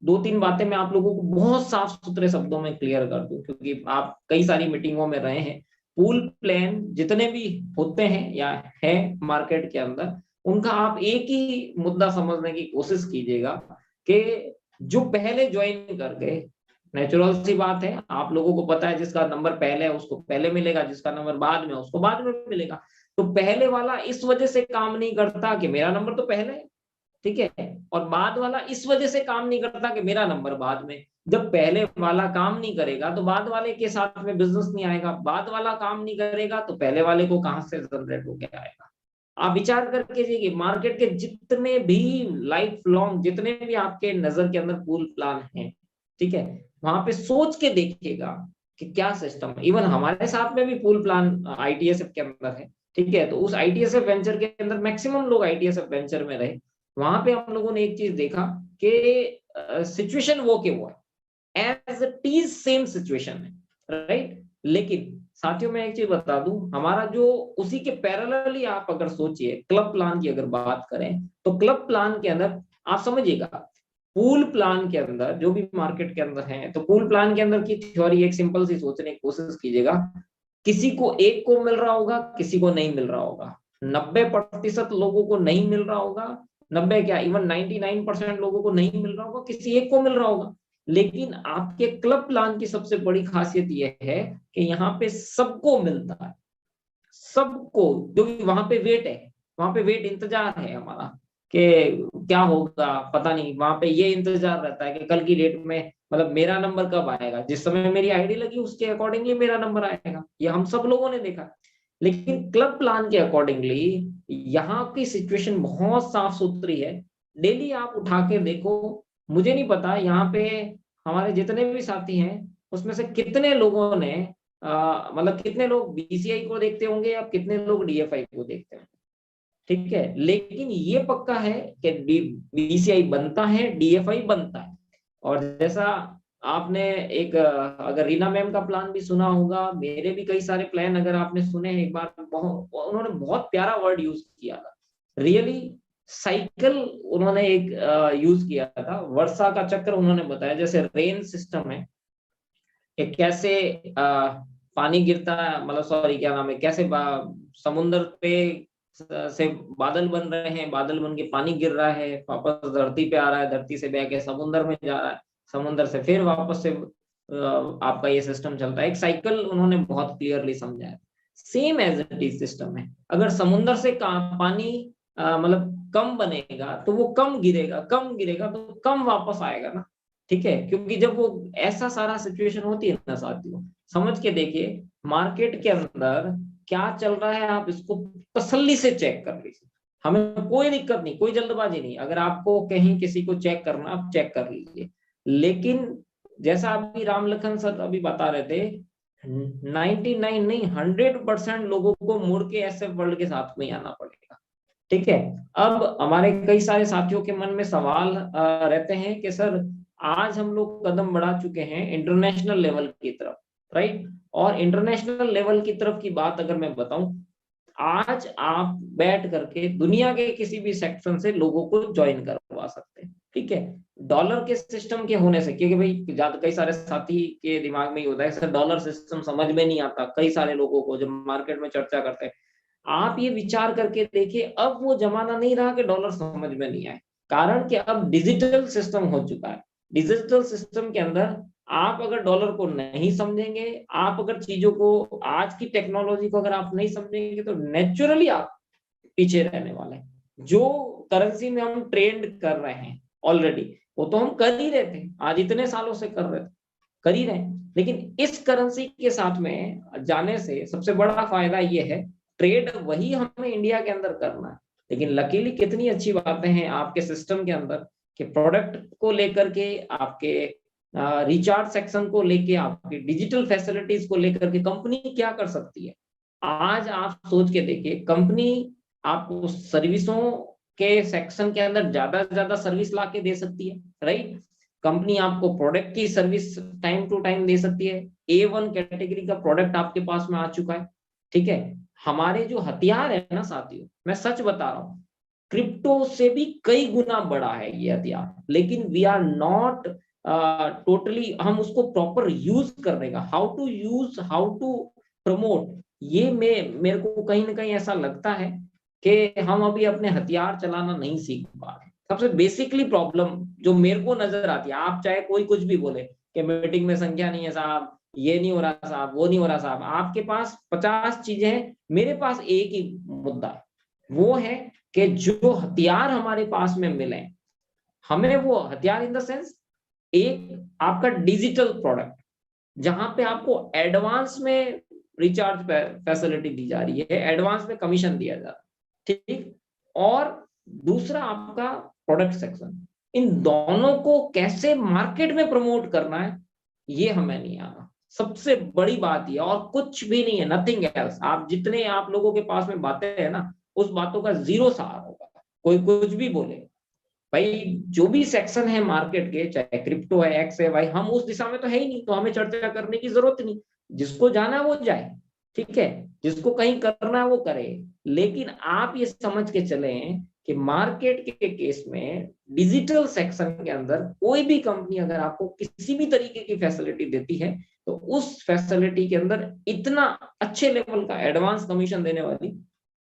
Speaker 2: दो तीन बातें मैं आप लोगों को बहुत साफ सुथरे शब्दों में क्लियर कर दूं, क्योंकि आप कई सारी मीटिंगों में रहे हैं। पूल प्लान जितने भी होते हैं या है मार्केट के अंदर, उनका आप एक ही मुद्दा समझने की कोशिश कीजिएगा कि जो पहले ज्वाइन कर गए, नेचुरल सी बात है, आप लोगों को पता है जिसका नंबर पहले है उसको पहले मिलेगा, जिसका नंबर बाद में उसको बाद में मिलेगा। तो पहले वाला इस वजह से काम नहीं करता कि मेरा नंबर तो पहले है, ठीक है, और बाद वाला इस वजह से काम नहीं करता कि मेरा नंबर बाद में। जब पहले वाला काम नहीं करेगा तो बाद वाले के साथ में बिजनेस नहीं आएगा, बाद वाला काम नहीं करेगा तो पहले वाले को कहां से जनरेट होकर आएगा। आप विचार करके देखिए, मार्केट के जितने भी लाइफ लॉन्ग जितने भी आपके नजर के अंदर पूल प्लान हैं, ठीक है, वहां पे सोच के देखिएगा कि क्या सिस्टम है। इवन हमारे साथ में भी पूल प्लान आईटीएसएफ के अंदर है, ठीक है। तो उस आईटीएसएफ वेंचर के अंदर मैक्सिमम लोग आईटीएसएफ वेंचर में रहे। वहां पे हम लोगों ने एक चीज देखा कि सिचुएशन वो के वो है, as it is same situation है, राइट। लेकिन साथियों मैं एक चीज बता दूं, हमारा जो उसी के पैरेलली आप अगर सोचिए क्लब प्लान की अगर बात करें, तो क्लब प्लान के अंदर आप समझिएगा, पूल प्लान के अंदर जो भी मार्केट के अंदर है, तो पूल प्लान के अंदर की थ्योरी एक सिंपल सी सोचने की कोशिश कीजिएगा। किसी को एक को मिल रहा होगा, किसी को नहीं मिल रहा होगा, 90% लोगों को नहीं मिल रहा होगा, 90 क्या इवन 99% लोगों को नहीं मिल रहा होगा, किसी एक को मिल रहा होगा। लेकिन आपके क्लब प्लान की सबसे बड़ी खासियत यह है कि यहाँ पे सबको मिलता है, सबको। जो वहां पे वेट है, वहां पे वेट इंतजार है हमारा कि क्या होगा पता नहीं, वहां पे ये इंतजार रहता है कि कल की डेट में मतलब मेरा नंबर कब आएगा, जिस समय मेरी आईडी लगी उसके अकॉर्डिंगली मेरा नंबर आएगा। ये हम सब लोगों ने देखा। लेकिन क्लब प्लान के अकॉर्डिंगली यहाँ की सिचुएशन बहुत साफ सुथरी है। डेली आप उठा के देखो, मुझे नहीं पता यहाँ पे हमारे जितने भी साथी हैं उसमें से कितने लोगों ने मतलब कितने लोग बीसीआई को देखते होंगे या कितने लोग डीएफआई को देखते होंगे, ठीक है। लेकिन ये पक्का है कि बीसीआई बनता है, डीएफआई बनता है। और जैसा आपने एक अगर रीना मैम का प्लान भी सुना होगा, मेरे भी कई सारे प्लान अगर आपने सुने, एक बार उन्होंने बहुत प्यारा वर्ड यूज किया था, रियली साइकिल उन्होंने एक यूज किया था, वर्षा का चक्र उन्होंने बताया। जैसे रेन सिस्टम है कि कैसे पानी गिरता है, मतलब सॉरी क्या नाम है, कैसे समुद्र पे से बादल बन रहे हैं, बादल बन के पानी गिर रहा है, वापस धरती पे आ रहा है, धरती से बह के समुद्र में जा रहा है, समुद्र से फिर वापस से आपका ये सिस्टम चलता है। एक साइकिल उन्होंने बहुत क्लियरली समझाया। Same as it is system है। अगर समुद्र से पानी मतलब कम बनेगा तो वो कम गिरेगा, कम गिरेगा तो कम वापस आएगा ना, ठीक है। क्योंकि जब वो ऐसा सारा सिचुएशन होती है ना साथियों, समझ के देखिए मार्केट के अंदर क्या चल रहा है, आप इसको तसल्ली से चेक कर लीजिए। हमें कोई दिक्कत नहीं, कोई जल्दबाजी नहीं, अगर आपको कहीं किसी को चेक करना आप चेक कर लीजिए। लेकिन जैसा अभी राम लखन सर अभी बता रहे थे, 99 नहीं 100% लोगों को मुड़ के ऐसे वर्ल्ड के साथ में आना पड़ेगा, ठीक है। अब हमारे कई सारे साथियों के मन में सवाल रहते हैं कि सर आज हम लोग कदम बढ़ा चुके हैं इंटरनेशनल लेवल की तरफ, राइट। और इंटरनेशनल लेवल की तरफ की बात अगर मैं बताऊं, आज आप बैठ करके दुनिया के किसी भी सेक्शन से लोगों को ज्वाइन करवा सकते हैं, ठीक है। डॉलर के सिस्टम के होने से, क्योंकि भाई ज्यादा कई सारे साथी के दिमाग में ही होता है सर डॉलर सिस्टम समझ में नहीं आता, कई सारे लोगों को जब मार्केट में चर्चा करते हैं। आप ये विचार करके देखिए, अब वो जमाना नहीं रहा कि डॉलर समझ में नहीं आए, कारण कि अब डिजिटल सिस्टम हो चुका है। डिजिटल सिस्टम के अंदर आप अगर डॉलर को नहीं समझेंगे, आप अगर चीजों को आज की टेक्नोलॉजी को अगर आप नहीं समझेंगे तो नेचुरली आप पीछे रहने वाले हैं। जो करेंसी में हम ट्रेंड कर रहे हैं ऑलरेडी, वो तो हम कर ही रहे थे, आज इतने सालों से कर रहे थे, कर ही रहे। लेकिन इस करेंसी के साथ में जाने से सबसे बड़ा फायदा ये है, ट्रेड वही हमें इंडिया के अंदर करना है, लेकिन लकीली कितनी अच्छी बातें हैं आपके सिस्टम के अंदर कि प्रोडक्ट को लेकर के, आपके रिचार्ज सेक्शन को लेके, आपकी डिजिटल फैसिलिटीज को लेकर के कंपनी क्या कर सकती है। आज आप सोच के देखिए, कंपनी आपको सर्विसों के सेक्शन के अंदर ज्यादा से ज्यादा सर्विस ला के दे सकती है, राइट। कंपनी आपको प्रोडक्ट की सर्विस टाइम टू टाइम दे सकती है। A1 कैटेगरी का प्रोडक्ट आपके पास में आ चुका है, ठीक है। हमारे जो हथियार है ना साथियों, मैं सच बता रहा हूँ, क्रिप्टो से भी कई गुना बड़ा है ये हथियार, लेकिन वी आर नॉट टोटली, हम उसको प्रॉपर यूज करने का, how to use, how to promote, ये मेरे को कहीं ना कहीं ऐसा लगता है कि हम अभी अपने हथियार चलाना नहीं सीख पा रहे। सबसे बेसिकली प्रॉब्लम जो मेरे को नजर आती है, आप चाहे कोई कुछ भी बोले कि मीटिंग में संख्या नहीं है साहब, ये नहीं हो रहा साहब, वो नहीं हो रहा साहब, आपके पास 50 चीजें हैं, मेरे पास एक ही मुद्दा है, वो है कि जो हथियार हमारे पास में मिले, हमें वो हथियार इन द सेंस, एक आपका डिजिटल प्रोडक्ट जहां पे आपको एडवांस में रिचार्ज फैसिलिटी दी जा रही है, एडवांस में कमीशन दिया जा रहा है, ठीक। और दूसरा आपका प्रोडक्ट सेक्शन, इन दोनों को कैसे मार्केट में प्रमोट करना है, ये हमें नहीं आता। सबसे बड़ी बात ये, और कुछ भी नहीं है, नथिंग एल्स। आप जितने आप लोगों के पास में बातें हैं ना, उस बातों का जीरो सहारा होगा। कोई कुछ भी बोले, भाई जो भी सेक्शन है मार्केट के, चाहे क्रिप्टो है, एक्स है, भाई हम उस दिशा में तो है ही नहीं, तो हमें चर्चा करने की जरूरत नहीं। जिसको जाना है वो जाए, ठीक है, जिसको कहीं करना है वो करे। लेकिन आप ये समझ के चले कि मार्केट के केस में डिजिटल सेक्शन के अंदर कोई भी कंपनी अगर आपको किसी भी तरीके की फैसिलिटी देती है, तो उस फैसिलिटी के अंदर इतना अच्छे लेवल का एडवांस कमीशन देने वाली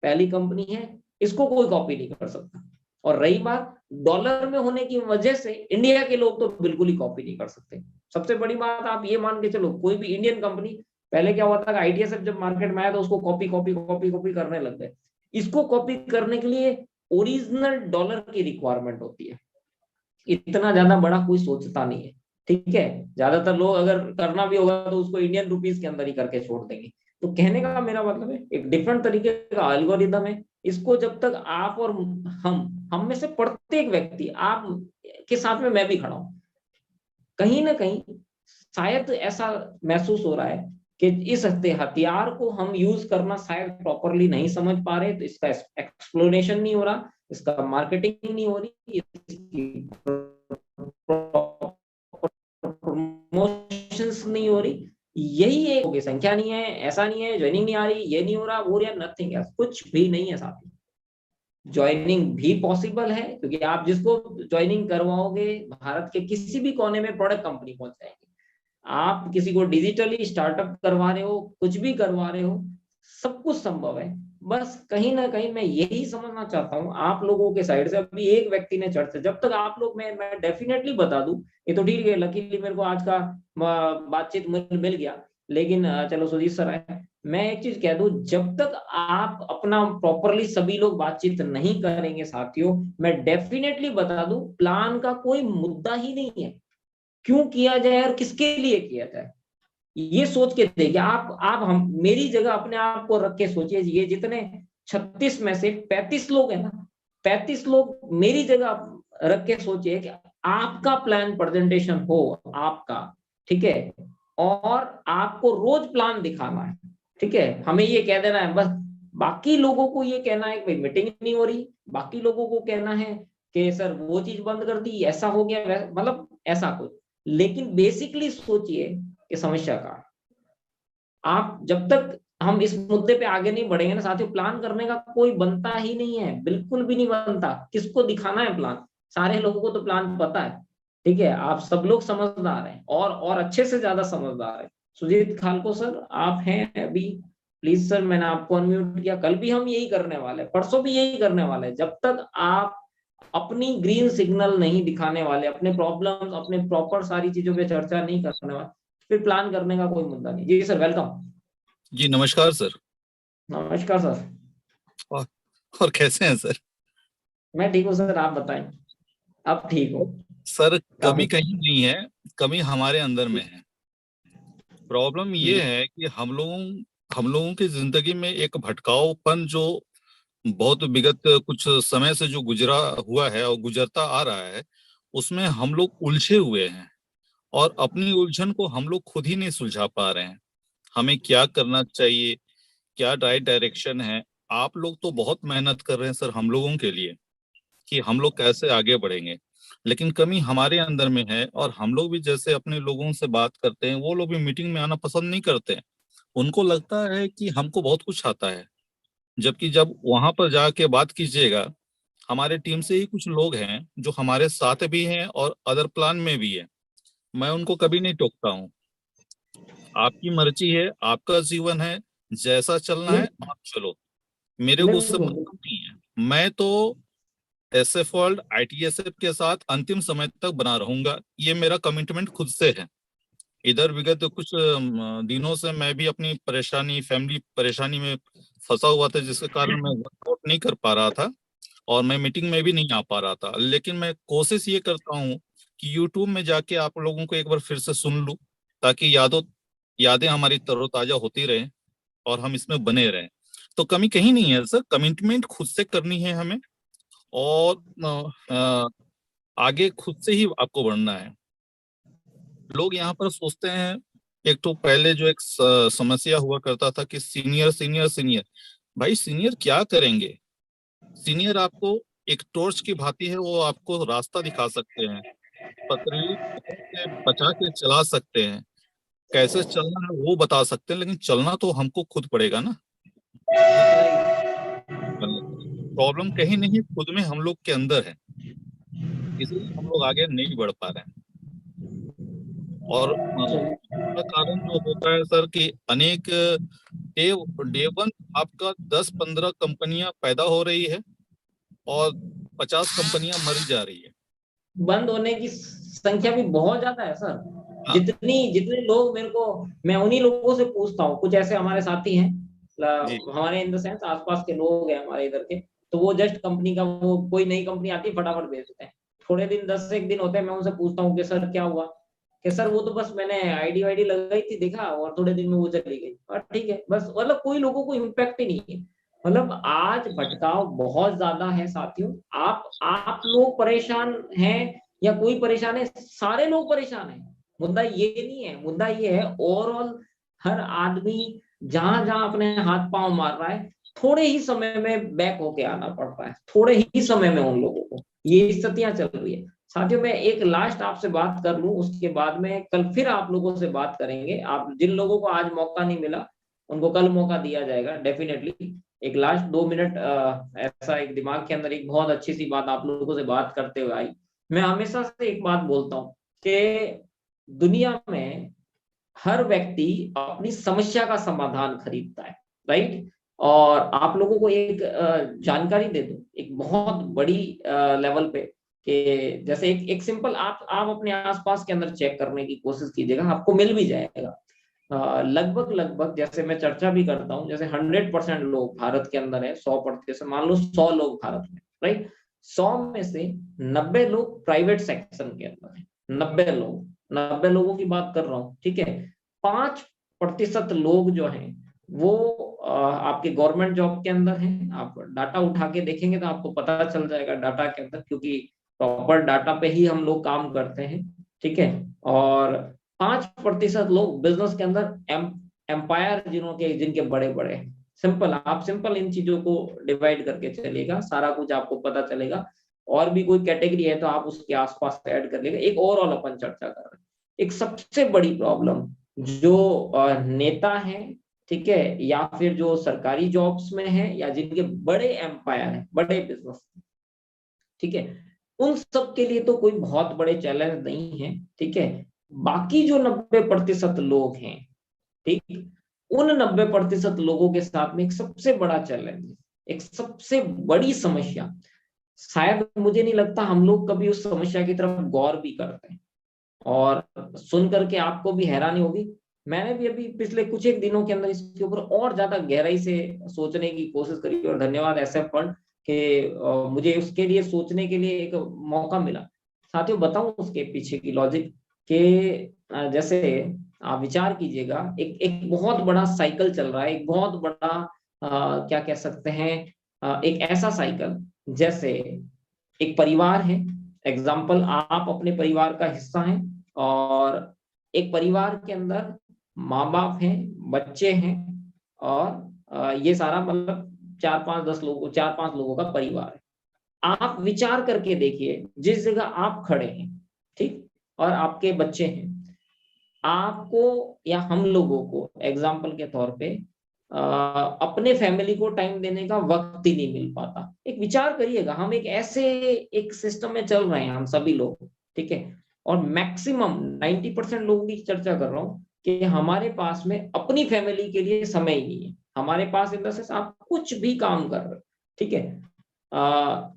Speaker 2: पहली कंपनी है, इसको कोई कॉपी नहीं कर सकता। और रही बात डॉलर में होने की वजह से, इंडिया के लोग तो बिल्कुल ही कॉपी नहीं कर सकते। सबसे बड़ी बात आप ये मान के चलो, कोई भी इंडियन कंपनी, पहले क्या हुआ था, ITSF जब मार्केट में आया तो उसको कॉपी कॉपी कॉपी कॉपी करने लग गए। इसको कॉपी करने के लिए ओरिजिनल डॉलर की रिक्वायरमेंट होती है, इतना ज्यादा बड़ा कोई सोचता नहीं है, ठीक है। ज्यादातर लोग अगर करना भी होगा तो उसको इंडियन रुपीस के अंदर ही करके छोड़ देंगे। तो कहने का मेरा मतलब है, एक डिफरेंट तरीके का एल्गोरिदम है। इसको जब तक आप और हम में से प्रत्येक व्यक्ति, आप के साथ में मैं भी खड़ा हूं, कहीं ना कहीं शायद ऐसा महसूस हो रहा है कि इस हथियार को हम यूज करना शायद प्रॉपरली नहीं समझ पा रहे, तो इसका एक्सप्लोनेशन नहीं हो रहा, इसका मार्केटिंग नहीं हो रही, इसकी प्रमोशंस नहीं हो रही। यही एक संख्या नहीं है, ऐसा नहीं है, ज्वाइनिंग नहीं आ रही, ये नहीं हो रहा, वो रहा, नथिंग है, कुछ भी नहीं है साथी। ज्वाइनिंग भी पॉसिबल है, क्योंकि आप जिसको ज्वाइनिंग करवाओगे भारत के किसी भी कोने में प्रोडक्ट कंपनी पहुंच जाएगी। आप किसी को डिजिटली स्टार्टअप करवा रहे हो, कुछ भी करवा रहे हो, सब कुछ संभव है। बस कहीं ना कहीं मैं यही समझना चाहता हूँ आप लोगों के साइड से। अभी एक व्यक्ति ने चर्चा, जब तक आप लोग, मैं डेफिनेटली बता दूं, ये तो ठीक है, लकीली मेरे को आज का बातचीत मिल गया, लेकिन चलो सुजीत सर आए, मैं एक चीज कह दूं, जब तक आप अपना प्रॉपरली सभी लोग बातचीत नहीं करेंगे साथियों, मैं डेफिनेटली बता दूं, प्लान का कोई मुद्दा ही नहीं है। क्यों किया जाए और किसके लिए किया जाए, ये सोच के देखिए। आप हम मेरी जगह अपने आप को रख के सोचिए, ये जितने 36 में से 35 लोग हैं ना, 35 लोग मेरी जगह रख के सोचिए कि आपका प्लान प्रेजेंटेशन हो आपका, ठीक है, और आपको रोज प्लान दिखाना है, ठीक है, हमें ये कह देना है बस, बाकी लोगों को ये कहना है कि भाई मीटिंग नहीं हो रही, बाकी लोगों को कहना है कि सर वो चीज बंद कर दी, ऐसा हो गया, मतलब ऐसा कुछ। लेकिन बेसिकली सोचिए कि समस्या का, आप जब तक हम इस मुद्दे पे आगे नहीं बढ़ेंगे ना साथियों, प्लान करने का कोई बनता ही नहीं है, बिल्कुल भी नहीं बनता। किसको दिखाना है प्लान, सारे लोगों को तो प्लान पता है, ठीक है, आप सब लोग समझदार हैं, और अच्छे से ज्यादा समझदार हैं। सुजीत खालको सर आप हैं अभी, प्लीज सर, मैंने आपको अनम्यूट किया। कल भी हम यही करने वाले, परसों भी यही करने वाले, जब तक आप अपनी ग्रीन सिग्नल नहीं दिखाने वाले, अपने प्रॉब्लम्स, अपने प्रॉपर सारी चीजों पे चर्चा नहीं करने वाले, फिर प्लान करने का कोई मुद्दा नहीं। जी सर, वेलकम।
Speaker 4: जी नमस्कार सर।
Speaker 2: नमस्कार सर।
Speaker 4: और कैसे हैं सर?
Speaker 2: मैं ठीक हूँ सर, आप बताएं, आप ठीक हो?
Speaker 4: सर कमी कहीं नहीं है, कमी हमारे अंदर में है। प्रॉब्लम ये है कि हम लोगों की जिंदगी में एक भटकाऊपन जो बहुत विगत कुछ समय से जो गुजरा हुआ है और गुजरता आ रहा है, उसमें हम लोग उलझे हुए हैं और अपनी उलझन को हम लोग खुद ही नहीं सुलझा पा रहे हैं। हमें क्या करना चाहिए, क्या राइट डायरेक्शन है। आप लोग तो बहुत मेहनत कर रहे हैं सर हम लोगों के लिए कि हम लोग कैसे आगे बढ़ेंगे, लेकिन कमी हमारे अंदर में है। और हम लोग भी जैसे अपने लोगों से बात करते हैं, वो लोग भी मीटिंग में आना पसंद नहीं करते हैं। उनको लगता है कि हमको बहुत कुछ आता है, जबकि जब वहां पर जाके बात कीजिएगा, हमारे टीम से ही कुछ लोग हैं जो हमारे साथ भी हैं और अदर प्लान में भी है। मैं उनको कभी नहीं टोकता हूँ। आपकी मर्जी है, आपका जीवन है, जैसा चलना है आप चलो, मेरे को उससे
Speaker 2: बिल्कुल।
Speaker 4: मतलब नहीं है। मैं तो एसएफ वर्ल्ड आईटीएसएफ के साथ अंतिम समय तक बना रहूंगा, ये मेरा कमिटमेंट खुद से है। इधर विगत कुछ दिनों से मैं भी अपनी परेशानी, फैमिली परेशानी में फंसा हुआ था, जिसके कारण मैं वर्कआउट नहीं कर पा रहा था और मैं मीटिंग में भी नहीं आ पा रहा था। लेकिन मैं कोशिश ये करता हूँ कि यूट्यूब में जाके आप लोगों को एक बार फिर से सुन लूं, ताकि यादें हमारी तरोताजा होती रहें और हम इसमें बने रहें। तो कमी कहीं नहीं है सर, कमिटमेंट खुद से करनी है हमें, और आगे खुद से ही आपको बढ़ना है। लोग यहाँ पर सोचते हैं, एक तो पहले जो एक समस्या हुआ करता था कि सीनियर सीनियर सीनियर। भाई सीनियर क्या करेंगे? सीनियर आपको एक टॉर्च की भांति है, वो आपको रास्ता दिखा सकते हैं, पथरीली जगहों से बचा के चला सकते हैं, कैसे चलना है वो बता सकते हैं, लेकिन चलना तो हमको खुद पड़ेगा ना। प्रॉब्लम कहीं नहीं, खुद में हम लोग के अंदर है, इसलिए हम लोग आगे नहीं बढ़ पा रहे हैं। और इसका कारण जो होता है सर कि अनेक डे डे वन आपका 10-15 कंपनियां पैदा हो रही है और 50 कंपनियां मरी जा रही है।
Speaker 2: बंद होने की संख्या भी बहुत ज्यादा है सर।
Speaker 4: हाँ
Speaker 2: जितने लोग मेरे को, मैं उन्हीं लोगों से पूछता हूँ, कुछ ऐसे हमारे साथी हैं,
Speaker 4: जी
Speaker 2: हमारे इन द सेंस आसपास के लोग हैं हमारे इधर के, तो वो जस्ट कंपनी का, वो कोई नई कंपनी आती है फटाफट बेच देते हैं। थोड़े दिन 10 एक दिन होते हैं, मैं उनसे पूछता हूँ कि सर क्या हुआ, कि सर वो तो बस मैंने आईडी वाईडी लगाई थी, देखा और थोड़े दिन में वो चली गई, और ठीक है बस। मतलब कोई लोगों को इम्पैक्ट ही नहीं है। मतलब आज भटकाव बहुत ज्यादा है साथियों। आप लोग परेशान हैं या कोई परेशान है, सारे लोग परेशान हैं। मुद्दा ये नहीं है, मुद्दा ये है ओवरऑल हर आदमी जहां जहां अपने हाथ पांव मार रहा है, थोड़े ही समय में बैक होके आना पड़ रहा है, थोड़े ही समय में उन लोगों को ये स्थितियां चल रही है। साथियों मैं एक लास्ट आपसे बात कर लूं, उसके बाद में कल फिर आप लोगों से बात करेंगे। आप जिन लोगों को आज मौका नहीं मिला उनको कल मौका दिया जाएगा डेफिनेटली। एक लास्ट 2 मिनट ऐसा एक दिमाग के अंदर एक बहुत अच्छी सी बात आप लोगों से बात करते हुए आई। मैं हमेशा से एक बात बोलता हूँ कि दुनिया में हर व्यक्ति अपनी समस्या का समाधान खरीदता है, राइट। और आप लोगों को एक जानकारी दे दूं एक बहुत बड़ी लेवल पे, कि जैसे एक सिंपल आप अपने आसपास के अंदर चेक करने की कोशिश कीजिएगा, आपको मिल भी जाएगा। लगभग लगभग जैसे मैं चर्चा भी करता हूँ, जैसे 100% लोग भारत के अंदर है, 100% मान लो 100 लोग भारत में, राइट। 100 में से 90 लोग प्राइवेट सेक्शन के अंदर है। 90 लोगों की बात कर रहा हूँ, ठीक है। 5% लोग जो हैं वो आपके गवर्नमेंट जॉब के अंदर हैं। आप डाटा उठा के देखेंगे तो आपको पता चल जाएगा डाटा के अंदर, क्योंकि प्रॉपर डाटा पे ही हम लोग काम करते हैं, ठीक है। और 5% लोग बिजनेस के अंदर एम्पायर जिनके बड़े बड़े हैं। सिंपल इन चीजों को डिवाइड करके चलेगा, सारा कुछ आपको पता चलेगा। और भी कोई कैटेगरी है तो आप उसके आसपास ऐड कर लेगा। एक ओवरऑल अपन चर्चा कर रहे हैं। एक सबसे बड़ी प्रॉब्लम जो नेता है, ठीक है, या फिर जो सरकारी जॉब्स में है, या जिनके बड़े एम्पायर हैं, बड़े बिजनेस, ठीक है, उन सब के लिए तो कोई बहुत बड़े चैलेंज नहीं है, ठीक है। बाकी जो 90% लोग हैं, ठीक, उन 90% लोगों के साथ में एक सबसे बड़ा चैलेंज है, एक सबसे बड़ी समस्या। शायद मुझे नहीं लगता हम लोग कभी उस समस्या की तरफ गौर भी करते हैं, और सुन करके आपको भी हैरानी होगी। मैंने भी अभी पिछले कुछ एक दिनों के अंदर इसके ऊपर और ज्यादा गहराई से सोचने की कोशिश करी, और धन्यवाद एसएफ फंड कि मुझे उसके लिए सोचने के लिए एक मौका मिला। साथियों बताऊं उसके पीछे की लॉजिक, कि जैसे आप विचार कीजिएगा, एक एक बहुत बड़ा साइकिल चल रहा है, एक बहुत बड़ा क्या कह सकते हैं एक ऐसा साइकिल, जैसे एक परिवार है, एग्जाम्पल आप अपने परिवार का हिस्सा हैं, और एक परिवार के अंदर माँ बाप हैं, बच्चे हैं, और ये सारा मतलब 4-5 लोगों का परिवार है। आप विचार करके देखिए, जिस जगह आप खड़े हैं, ठीक, और आपके बच्चे हैं, आपको या हम लोगों को एग्जाम्पल के तौर पे अपने फैमिली को टाइम देने का वक्त ही नहीं मिल पाता। एक विचार करिएगा, हम एक ऐसे एक सिस्टम में चल रहे हैं हम सभी लोग, ठीक है, और मैक्सिमम 90% लोगों की चर्चा कर रहा हूँ कि हमारे पास में अपनी फैमिली के लिए समय ही नहीं है। हमारे पास इन द सेंस आप कुछ भी काम कर रहे हो, ठीक है।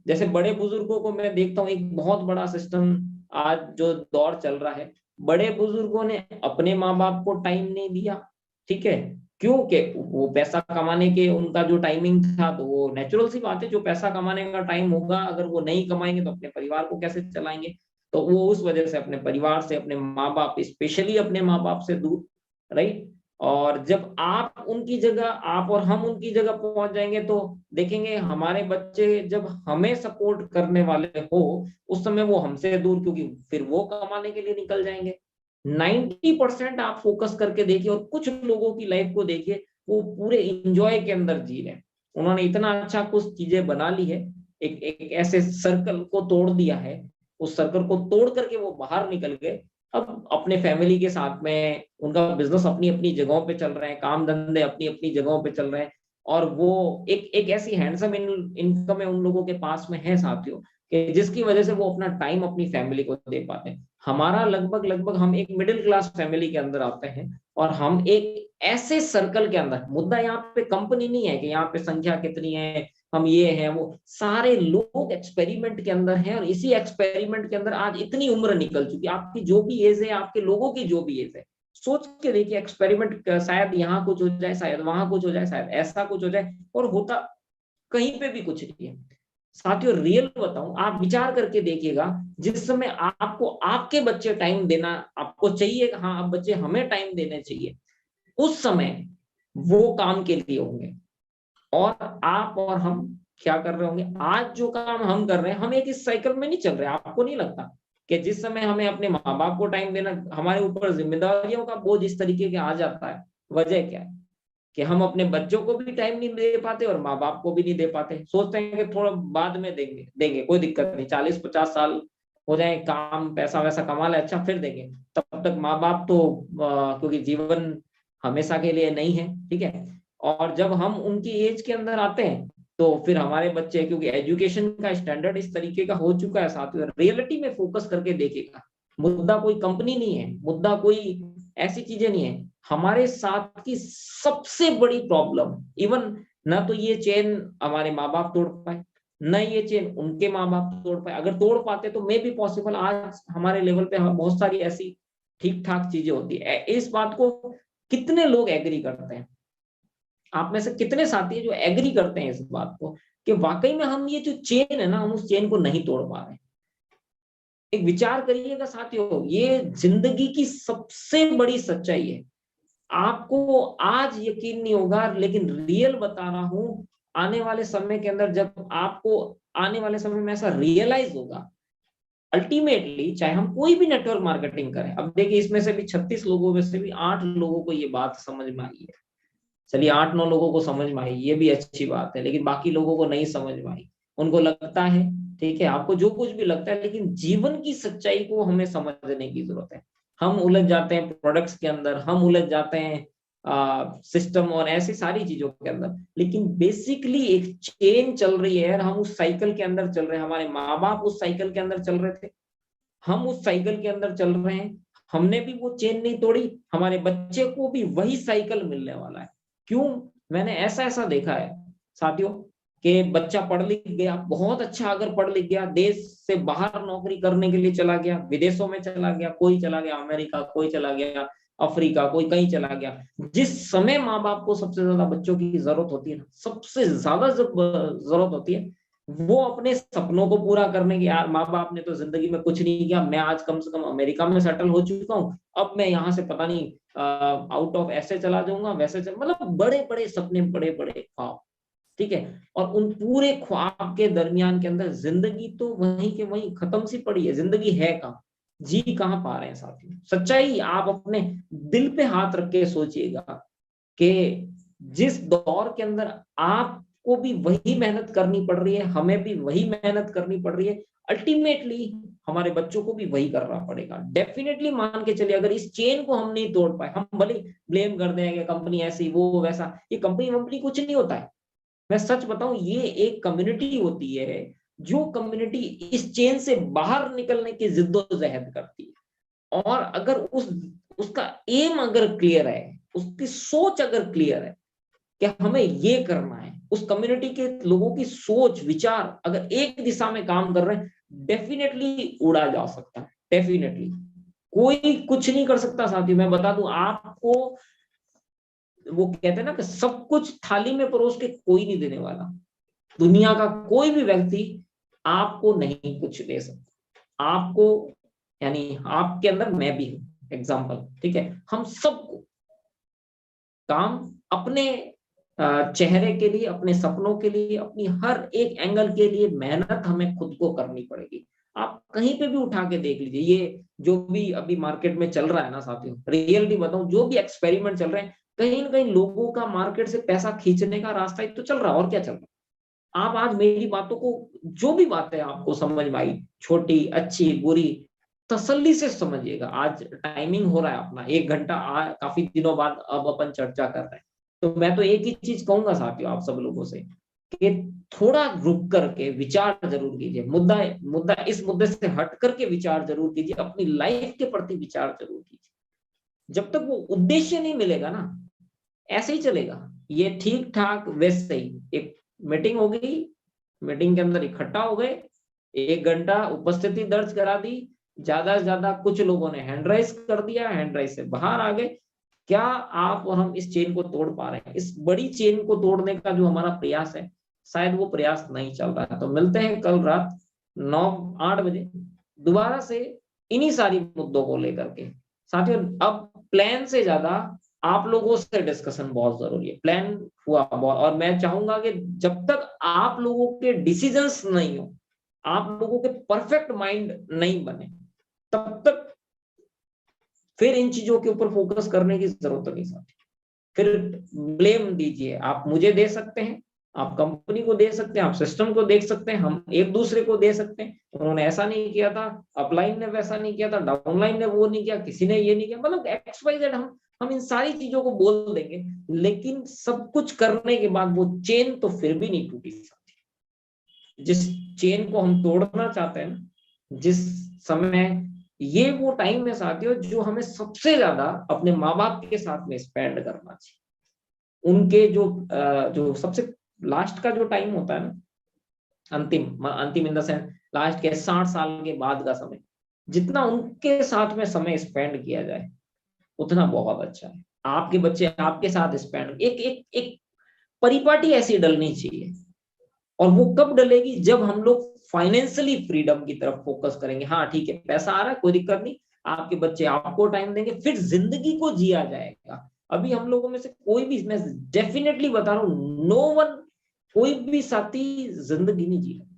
Speaker 2: जैसे बड़े बुजुर्गों को मैं देखता हूँ, एक बहुत बड़ा सिस्टम आज जो दौर चल रहा है, बड़े बुजुर्गों ने अपने माँ बाप को टाइम नहीं दिया, ठीक है, क्योंकि वो पैसा कमाने के उनका जो टाइमिंग था, तो वो नेचुरल सी बात है, जो पैसा कमाने का टाइम होगा, अगर वो नहीं कमाएंगे तो अपने परिवार को कैसे चलाएंगे। तो वो उस वजह से अपने परिवार से, अपने माँ बाप, स्पेशली अपने माँ बाप से दूर, राइट। और जब आप उनकी जगह, आप और हम उनकी जगह पहुंच जाएंगे, तो देखेंगे हमारे बच्चे जब हमें सपोर्ट करने वाले हो, उस समय वो हमसे दूर, क्योंकि फिर वो कमाने के लिए निकल जाएंगे। 90% आप फोकस करके देखिए, और कुछ लोगों की लाइफ को देखिए, वो पूरे इंजॉय के अंदर जी रहे हैं। उन्होंने इतना अच्छा कुछ चीजें बना ली है, एक ऐसे सर्कल को तोड़ दिया है, उस सर्कल को तोड़ करके वो बाहर निकल गए। अब अपने फैमिली के साथ में उनका बिजनेस अपनी अपनी जगहों पे चल रहे हैं, काम धंधे अपनी अपनी जगहों पे चल रहे हैं, और वो एक ऐसी हैंडसम इनकम है उन लोगों के पास में है साथियों, कि जिसकी वजह से वो अपना टाइम अपनी फैमिली को दे पाते हैं। हमारा लगभग हम एक मिडिल क्लास फैमिली के अंदर आते हैं, और हम एक ऐसे सर्कल के अंदर, मुद्दा यहाँ पे कंपनी नहीं है कि यहाँ पे संख्या कितनी है, हम ये हैं वो, सारे लोग एक्सपेरिमेंट के अंदर हैं, और इसी एक्सपेरिमेंट के अंदर आज इतनी उम्र निकल चुकी है। आपकी जो भी एज है, आपके लोगों की जो भी एज है, सोच के देखिए एक्सपेरिमेंट, शायद यहाँ कुछ हो जाए, शायद वहां कुछ हो जाए, शायद ऐसा कुछ हो जाए, और होता कहीं पे भी कुछ नहीं है साथियों। रियल बताऊं, आप विचार करके देखिएगा, जिस समय आपको आपके बच्चे टाइम देना आपको चाहिए, हाँ अब बच्चे हमें टाइम देने चाहिए, उस समय वो काम के लिए होंगे, और आप और हम क्या कर रहे होंगे। आज जो काम हम कर रहे हैं, हम एक इस साइकिल में नहीं चल रहे। आपको नहीं लगता कि जिस समय हमें अपने माँ बाप को टाइम देना, हमारे ऊपर जिम्मेदारियों का बोझ इस तरीके के आ जाता है। वजह क्या है कि हम अपने बच्चों को भी टाइम नहीं दे पाते और माँ बाप को भी नहीं दे पाते। सोचते हैं कि थोड़ा बाद में देंगे कोई दिक्कत नहीं, 40-50 साल हो जाए, काम पैसा वैसा कमा ले, अच्छा फिर देंगे। तब तक माँ बाप तो क्योंकि जीवन हमेशा के लिए नहीं है, ठीक है। और जब हम उनकी एज के अंदर आते हैं, तो फिर हमारे बच्चे, क्योंकि एजुकेशन का स्टैंडर्ड इस तरीके का हो चुका है साथियों, रियलिटी में फोकस करके देखेगा, मुद्दा कोई कंपनी नहीं है, मुद्दा कोई ऐसी चीजें नहीं है। हमारे साथ की सबसे बड़ी प्रॉब्लम, इवन ना तो ये चेन हमारे माँ बाप तोड़ पाए, न ये चेन उनके माँ बाप तोड़ पाए। अगर तोड़ पाते तो मे भी पॉसिबल, आज हमारे लेवल पे बहुत सारी ऐसी ठीक ठाक चीजें होती है। इस बात को कितने लोग एग्री करते हैं? आप में से कितने साथी हैं जो एग्री करते हैं इस बात को कि वाकई में हम ये जो चेन है ना, हम उस चेन को नहीं तोड़ पा रहे हैं? एक विचार करिएगा साथियों, ये जिंदगी की सबसे बड़ी सच्चाई है। आपको आज यकीन नहीं होगा, लेकिन रियल बता रहा हूं, आने वाले समय के अंदर जब आपको आने वाले समय में ऐसा रियलाइज होगा, अल्टीमेटली चाहे हम कोई भी नेटवर्क मार्केटिंग करें, अब देखिए इसमें से भी 36 लोगों में से भी 8 लोगों को ये बात समझ में आई है। चलिए 8-9 लोगों को समझ में आई, ये भी अच्छी बात है, लेकिन बाकी लोगों को नहीं समझ में आई। उनको लगता है, ठीक है, आपको जो कुछ भी लगता है, लेकिन जीवन की सच्चाई को हमें समझने की जरूरत है। हम उलझ जाते हैं प्रोडक्ट्स के अंदर, हम उलझ जाते हैं सिस्टम और ऐसी सारी चीजों के अंदर, लेकिन बेसिकली एक चेन चल रही है, हम उस साइकिल के अंदर चल रहे हैं। हमारे माँ बाप उस साइकिल के अंदर चल रहे थे, हम उस साइकिल के अंदर चल रहे हैं, हमने भी वो चेन नहीं तोड़ी, हमारे बच्चे को भी वही साइकिल मिलने वाला है। क्यों? मैंने ऐसा देखा है साथियों कि बच्चा पढ़ लिख गया, बहुत अच्छा, अगर पढ़ लिख गया, देश से बाहर नौकरी करने के लिए चला गया, विदेशों में चला गया, कोई चला गया अमेरिका, कोई चला गया अफ्रीका, कोई कहीं चला गया। जिस समय माँ बाप को सबसे ज्यादा बच्चों की जरूरत होती है ना, सबसे ज्यादा जरूरत होती है, वो अपने सपनों को पूरा करने की, यार माँ बाप ने तो जिंदगी में कुछ नहीं किया, मैं आज कम से कम अमेरिका में सेटल हो चुका हूँ, अब मैं यहाँ से पता नहीं आउट ऑफ ऐसे चला जाऊंगा, वैसे मतलब बड़े बड़े सपने, बड़े बड़े ख्वाब। ठीक है। और उन पूरे ख्वाब के दरमियान के अंदर जिंदगी तो वहीं के वहीं खत्म सी पड़ी है, जिंदगी है कहाँ, जी कहाँ पा रहे हैं साथियों। सच्चाई आप अपने दिल पे हाथ रख के सोचिएगा कि जिस दौर के अंदर आपको भी वही मेहनत करनी पड़ रही है, हमें भी वही मेहनत करनी पड़ रही है, अल्टीमेटली हमारे बच्चों को भी वही करना पड़ेगा। डेफिनेटली मान के चलिए, अगर इस चेन को हम नहीं तोड़ पाए, हम भले ब्लेम कर दें कि कंपनी ऐसी वो वैसा, ये कंपनी वंपनी कुछ नहीं होता है। मैं सच बताऊं, ये एक कम्युनिटी होती है, जो कम्युनिटी इस चेन से बाहर निकलने की जिद्दोजहद करती है। और अगर उसका एम अगर क्लियर है, उसकी सोच अगर क्लियर है कि हमें ये करना है, उस कम्युनिटी के लोगों की सोच विचार अगर एक दिशा में काम कर रहे हैं, डेफिनेटली उड़ा जा सकता है। डेफिनेटली कोई कुछ नहीं कर सकता साथियों। मैं बता दूं आपको, वो कहते हैं ना कि सब कुछ थाली में परोस के कोई नहीं देने वाला। दुनिया का कोई भी व्यक्ति आपको नहीं कुछ दे सकता। आपको यानी आपके अंदर मैं भी हूं एग्जाम्पल, ठीक है। हम सबको काम अपने चेहरे के लिए, अपने सपनों के लिए, अपनी हर एक एंगल के लिए मेहनत हमें खुद को करनी पड़ेगी। आप कहीं पे भी उठा के देख लीजिए, ये जो भी अभी मार्केट में चल रहा है ना साथियों, रियलिटी बताऊं, जो भी एक्सपेरिमेंट चल रहे हैं, कहीं ना कहीं लोगों का मार्केट से पैसा खींचने का रास्ता ही तो चल रहा है, और क्या चल रहा है। आप आज मेरी बातों को, जो भी बातें आपको समझ में आई, छोटी अच्छी बुरी, तसल्ली से समझिएगा। आज टाइमिंग हो रहा है अपना 1 घंटा, काफी दिनों बाद अब अपन चर्चा कर रहे हैं। तो मैं तो एक ही चीज कहूंगा साथियों आप सब लोगों से, कि थोड़ा रुक करके विचार जरूर कीजिए। मुद्दा मुद्दा इस मुद्दे से हट करके विचार जरूर कीजिए, अपनी लाइफ के प्रति विचार जरूर कीजिए। जब तक वो उद्देश्य नहीं मिलेगा ना, ऐसे ही चलेगा। ये ठीक ठाक वैसे ही एक मीटिंग हो गई, मीटिंग के अंदर इकट्ठा हो गए, 1 घंटा उपस्थिति दर्ज करा दी, ज्यादा से ज्यादा कुछ लोगों ने हैंड राइज कर दिया, हैंड राइज से बाहर आ गए। क्या आप और हम इस चेन को तोड़ पा रहे हैं? इस बड़ी चेन को तोड़ने का जो हमारा प्रयास है, शायद वो प्रयास नहीं चल रहा है। तो मिलते हैं कल रात 9-8 बजे दोबारा से इन्हीं सारी मुद्दों को लेकर के। साथियों, अब प्लान से ज्यादा आप लोगों से डिस्कशन बहुत जरूरी है। प्लान हुआ बहुत, और मैं चाहूंगा कि जब तक आप लोगों के डिसीजंस नहीं हो, आप लोगों के परफेक्ट माइंड नहीं बने, तब तक फिर इन चीजों के ऊपर फोकस करने की जरूरत नहीं साथी। फिर ब्लेम दीजिए, आप मुझे दे सकते हैं, आप कंपनी को दे सकते हैं, आप सिस्टम को देख सकते हैं, हम एक दूसरे को दे सकते हैं, उन्होंने ऐसा नहीं किया था, अपलाइन ने वैसा नहीं किया था, डाउनलाइन ने वो नहीं किया, किसी ने ये नहीं किया, मतलब XYZ हम इन सारी चीजों को बोल देंगे, लेकिन सब कुछ करने के बाद वो चेन तो फिर भी नहीं टूटी साथी। जिस चेन को हम तोड़ना चाहते हैं ना, जिस समय, ये वो टाइम है साथियों जो हमें सबसे ज्यादा अपने माँ बाप के साथ में स्पेंड करना चाहिए। उनके जो सबसे लास्ट का जो टाइम होता है ना, अंतिम अंतिम इन द सेंस लास्ट के 60 साल के बाद का समय, जितना उनके साथ में समय स्पेंड किया जाए उतना बहुत अच्छा है। आपके बच्चे आपके साथ स्पेंड, एक एक एक परिपाटी ऐसी डलनी चाहिए। और वो कब डलेगी? जब हम लोग फाइनेंशियली फ्रीडम की तरफ फोकस करेंगे। हाँ ठीक है, पैसा आ रहा है, कोई दिक्कत नहीं, आपके बच्चे आपको टाइम देंगे, फिर जिंदगी को जिया जाएगा। अभी हम लोगों में से कोई भी, मैं डेफिनेटली बता रहा हूँ, नो वन, कोई भी साथी जिंदगी नहीं जी रहा।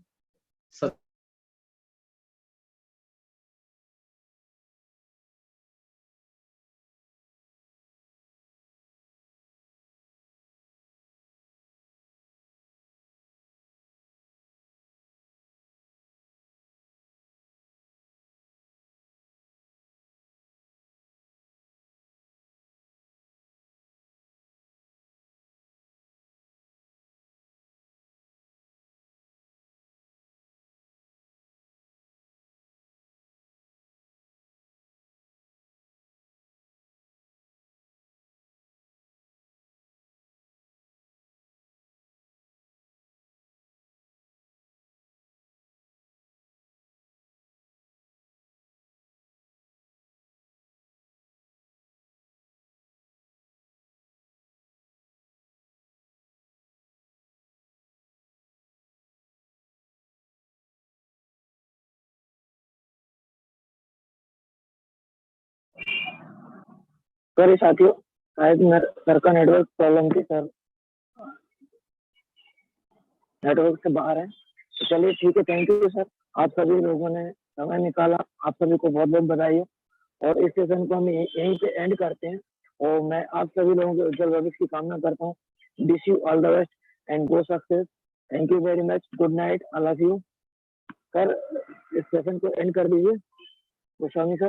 Speaker 5: सॉरी साथियों, शायद मेरे घर का नेटवर्क प्रॉब्लम थी सर। नेटवर्क से बाहर हैं। तो चलिए ठीक है, थैंक यू सर, आप सभी लोगों ने समय निकाला, आप सभी को बहुत बहुत बधाई है। और इस सेशन को हम यहीं पे एंड करते हैं और मैं आप सभी लोगों के उज्जवल भविष्य की कामना करता हूँ। Wish you all the best and go success. Thank you very much, good night, I love you. Sir इस सेशन को एंड कर दीजिए गोस्वामी सर।